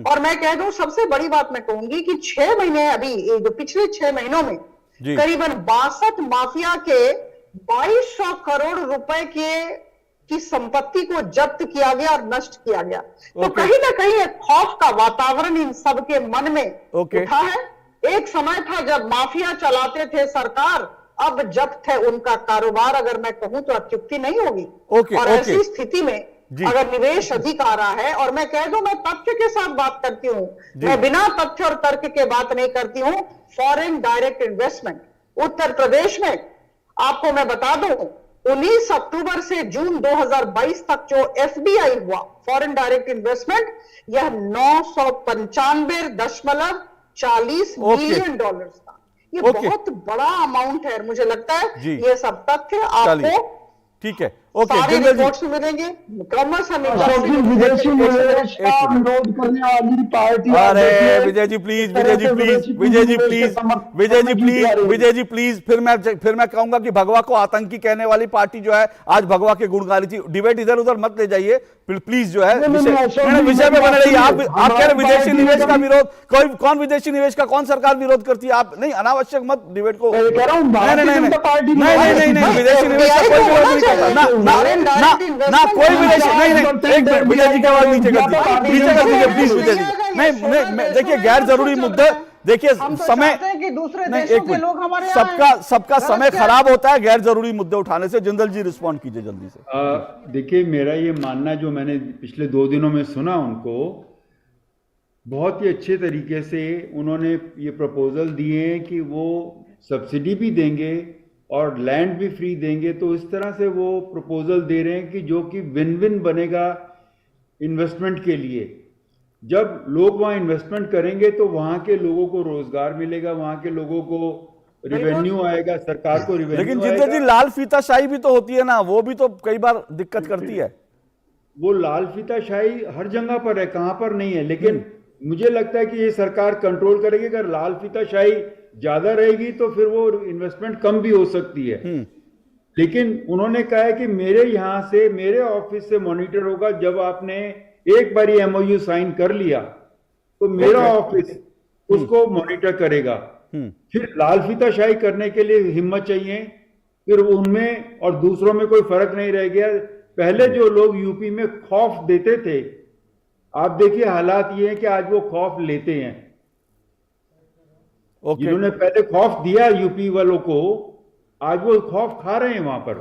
और मैं कह दूं, सबसे बड़ी बात मैं कहूंगी कि 6 महीने, अभी जो पिछले 6 महीनों में जी। करीबन 62 माफिया के 2200 करोड़ रुपए की संपत्ति को जब्त किया गया और नष्ट किया गया। तो ओके। कहीं ना कहीं एक खौफ का वातावरण इन सबके मन में ओके। उठा है। एक समय था जब माफिया चलाते थे सरकार, अब जब्त है उनका कारोबार, अगर मैं कहूं तो अत्युक्ति नहीं होगी। ओके, और ओके। ऐसी स्थिति में जी। अगर निवेश अधिक आ रहा है, और मैं कह दूं, मैं तथ्य के साथ बात करती हूं, मैं बिना तथ्य और तर्क के बात नहीं करती हूं। Foreign direct investment Uttar Pradesh में, आपको मैं बता दूं, 19 अक्टूबर से जून 2022 तक जो एफडीआई हुआ, फॉरेन डायरेक्ट इन्वेस्टमेंट, यह 995.40 ओके। मिलियन डॉलर्स था। ये ओके। बहुत बड़ा अमाउंट है। मुझे लगता है जी। ये सब तथ्य चलिए, आपको ठीक है। ओके सारे जिंदल जी, रिपोर्ट्स मिलेंगे। कॉमर्स अशोक जी, विदेशी निवेश का विरोध करने वाली पार्टी, आप अरे देखिए, विजय जी प्लीज, इस तरह विजय जी से प्लीज, विदेशी विजय जी निवेश के प्लीज, समर्थन विजय जी करने की प्लीज, तैयारी है। विजय जी प्लीज, फिर मैं कहूंगा कि भगवा को आतंकी कहने वाली पार्टी जो है आज भगवा के गुण गा रही थी। डिबेट इधर उधर मत ले जाइए प्लीज, जो है नहीं, विषय अशोक नहीं, जी, विषय पे बने रहिए। आप कह रहे हमारी विदेशी पार्टी निवेश का में- विरोध, कौन विदेशी निवेश का कौन सरकार विरोध करती है? आप नहीं, अनावश्यक मत डिबेट को। मैं कह रहा हूं, नहीं भारतीय नहीं जनता पार्टी में- नहीं, विदेशी निवेश का कोई विरोध नहीं करता। ना कोई विदेशी, नहीं एक मिनट, विजय जी की आवाज नीचे कर दीजिए, नीचे कर दीजिए प्लीज विजय जी। नहीं, देखिए गैर जरूरी मुद्दे, देखिए समय कि दूसरे नहीं, देशों एक के मिनट, लोग हमारे यहाँ सबका गलत समय क्या? खराब होता है गैर जरूरी मुद्दे उठाने से। जिंदल जी रिस्पॉन्ड कीजिए जल्दी से। देखिए, मेरा ये मानना, जो मैंने पिछले 2 दिनों में सुना उनको, बहुत ही अच्छे तरीके से उन्होंने ये प्रपोजल दिए हैं कि वो सब्सिडी भी देंगे और लैंड भी फ्री देंगे। तो इस तरह से वो प्रपोजल दे रहे हैं कि जो कि विन विन बनेगा इन्वेस्टमेंट के लिए। जब लोग वहाँ इन्वेस्टमेंट करेंगे तो वहाँ के लोगों को रोजगार मिलेगा, वहाँ के लोगों को रिवेन्यू आएगा, सरकार को रिवेन्यू लेकिन आएगा। जिंदल जी, लाल फीताशाही भी तो होती है ना, वो भी तो कई बार दिक्कत करती है। वो लाल फीताशाही हर जगह पर है, कहां पर नहीं है। लेकिन मुझे लगता है कि ये सरकार कंट्रोल करेगी। अगर लाल फीताशाही ज्यादा रहेगी तो फिर वो इन्वेस्टमेंट कम भी हो सकती है। लेकिन उन्होंने कहा है कि मेरे यहां से, मेरे ऑफिस से मॉनिटर होगा। जब आपने एक बार एमओयू साइन कर लिया तो मेरा ऑफिस उसको मॉनिटर करेगा। फिर लाल फीताशाही करने के लिए हिम्मत चाहिए, फिर उनमें और दूसरों में कोई फर्क नहीं रह गया। पहले जो लोग यूपी में खौफ देते थे, आप देखिए हालात ये है कि आज वो खौफ लेते हैं। ओके, जिन्होंने पहले खौफ दिया यूपी वालों को, आज वो खौफ खा रहे हैं वहां पर।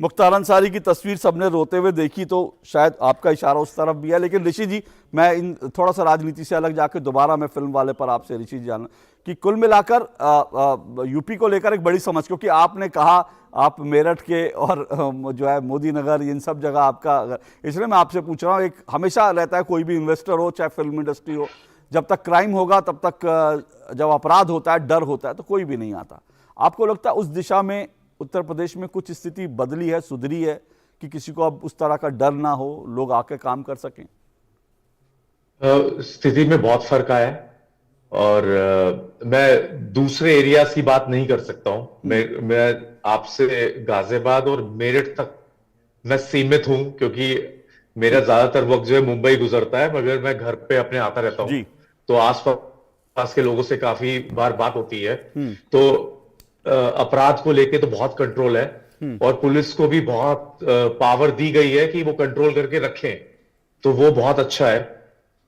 मुख्तार अंसारी की तस्वीर सबने रोते हुए देखी, तो शायद आपका इशारा उस तरफ भी है। लेकिन ऋषि जी, मैं थोड़ा सा राजनीति से अलग जाके दोबारा मैं फिल्म वाले पर आपसे ऋषि जी जानना कि कुल मिलाकर यूपी को लेकर एक बड़ी समझ, क्योंकि आपने कहा आप मेरठ के और जो है मोदी नगर, इन सब जगह आपका, इसलिए मैं आपसे पूछ रहा हूँ। एक हमेशा रहता है, कोई भी इन्वेस्टर हो चाहे फिल्म इंडस्ट्री हो, जब तक क्राइम होगा तब तक, जब अपराध होता है, डर होता है, तो कोई भी नहीं आता। आपको लगता है उस दिशा में उत्तर प्रदेश में कुछ स्थिति बदली है, सुधरी है, कि किसी को अब उस तरह का डर ना हो, लोग आके काम कर सकें? स्थिति में बहुत फर्क आया है। और मैं दूसरे एरियाज की बात नहीं कर सकता हूं। मैं आपसे गाजियाबाद और मेरठ तक मैं सीमित हूं, क्योंकि मेरा ज्यादातर वक्त जो है मुंबई गुजरता है, मगर मैं घर पे अपने आता रहता हूं, तो आसपास के लोगों से काफी बार बात होती है। तो अपराध को लेके तो बहुत कंट्रोल है, और पुलिस को भी बहुत पावर दी गई है कि वो कंट्रोल करके रखें, तो वो बहुत अच्छा है।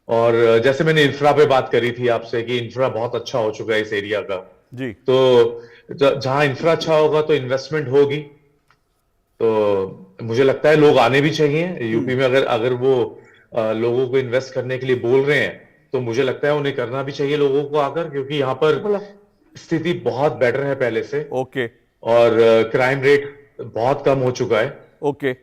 और जैसे मैंने इंफ्रा पे बात करी थी आपसे कि इंफ्रा बहुत अच्छा हो चुका है इस एरिया का जी। तो जहां इंफ्रा अच्छा होगा तो इन्वेस्टमेंट होगी। तो मुझे लगता है लोग आने भी चाहिए यूपी में। अगर वो लोगों को इन्वेस्ट करने के लिए बोल रहे हैं, तो मुझे लगता है उन्हें करना भी चाहिए लोगों को आकर, क्योंकि यहाँ पर स्थिति बहुत बेटर है पहले से। ओके, और क्राइम रेट बहुत कम हो चुका है। ओके,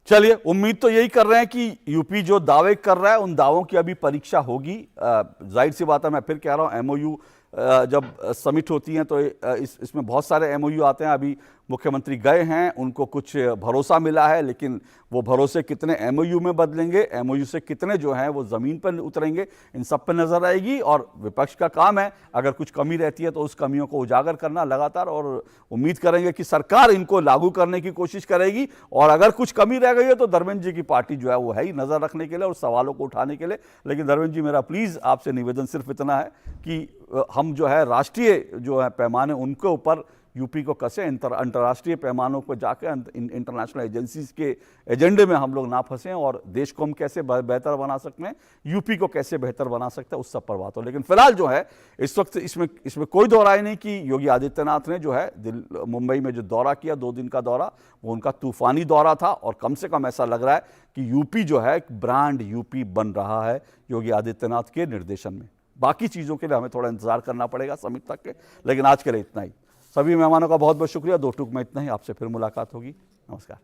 चलिए, उम्मीद तो यही कर रहे हैं कि यूपी जो दावे कर रहा है उन दावों की अभी परीक्षा होगी। जाहिर सी बात है, मैं फिर कह रहा हूं, एमओयू जब समिट होती हैं तो इसमें बहुत सारे एमओयू आते हैं। अभी मुख्यमंत्री गए हैं, उनको कुछ भरोसा मिला है, लेकिन वो भरोसे कितने एमओयू में बदलेंगे, एमओयू से कितने जो हैं वो ज़मीन पर उतरेंगे, इन सब पर नज़र आएगी। और विपक्ष का काम है, अगर कुछ कमी रहती है तो उस कमियों को उजागर करना लगातार, और उम्मीद करेंगे कि सरकार इनको लागू करने की कोशिश करेगी। और अगर कुछ कमी रह गई है तो धर्मेंद्र जी की पार्टी जो है वो है ही नज़र रखने के लिए और सवालों को उठाने के लिए। लेकिन धर्मेंद्र जी, मेरा प्लीज़ आपसे निवेदन सिर्फ इतना है कि हम जो है राष्ट्रीय जो है पैमाने उनके ऊपर यूपी को कैसे अंतर्राष्ट्रीय पैमानों पर जाकर इंटरनेशनल एजेंसीज के एजेंडे में हम लोग ना फंसें, और देश को हम कैसे बेहतर बना सकते हैं, यूपी को कैसे बेहतर बना सकते हैं, उस सब पर बात हो। लेकिन फिलहाल जो है इस वक्त इसमें कोई दो राय नहीं कि योगी आदित्यनाथ ने जो है मुंबई में जो दौरा किया, 2 दिन का दौरा, वो उनका तूफानी दौरा था। और कम से कम ऐसा लग रहा है कि यूपी जो है एक ब्रांड यूपी बन रहा है योगी आदित्यनाथ के निर्देशन में। बाकी चीज़ों के लिए हमें थोड़ा इंतजार करना पड़ेगा समिट तक के। लेकिन आज के लिए इतना ही। सभी मेहमानों का बहुत बहुत शुक्रिया। 2 टूक में इतना ही। आपसे फिर मुलाकात होगी। नमस्कार।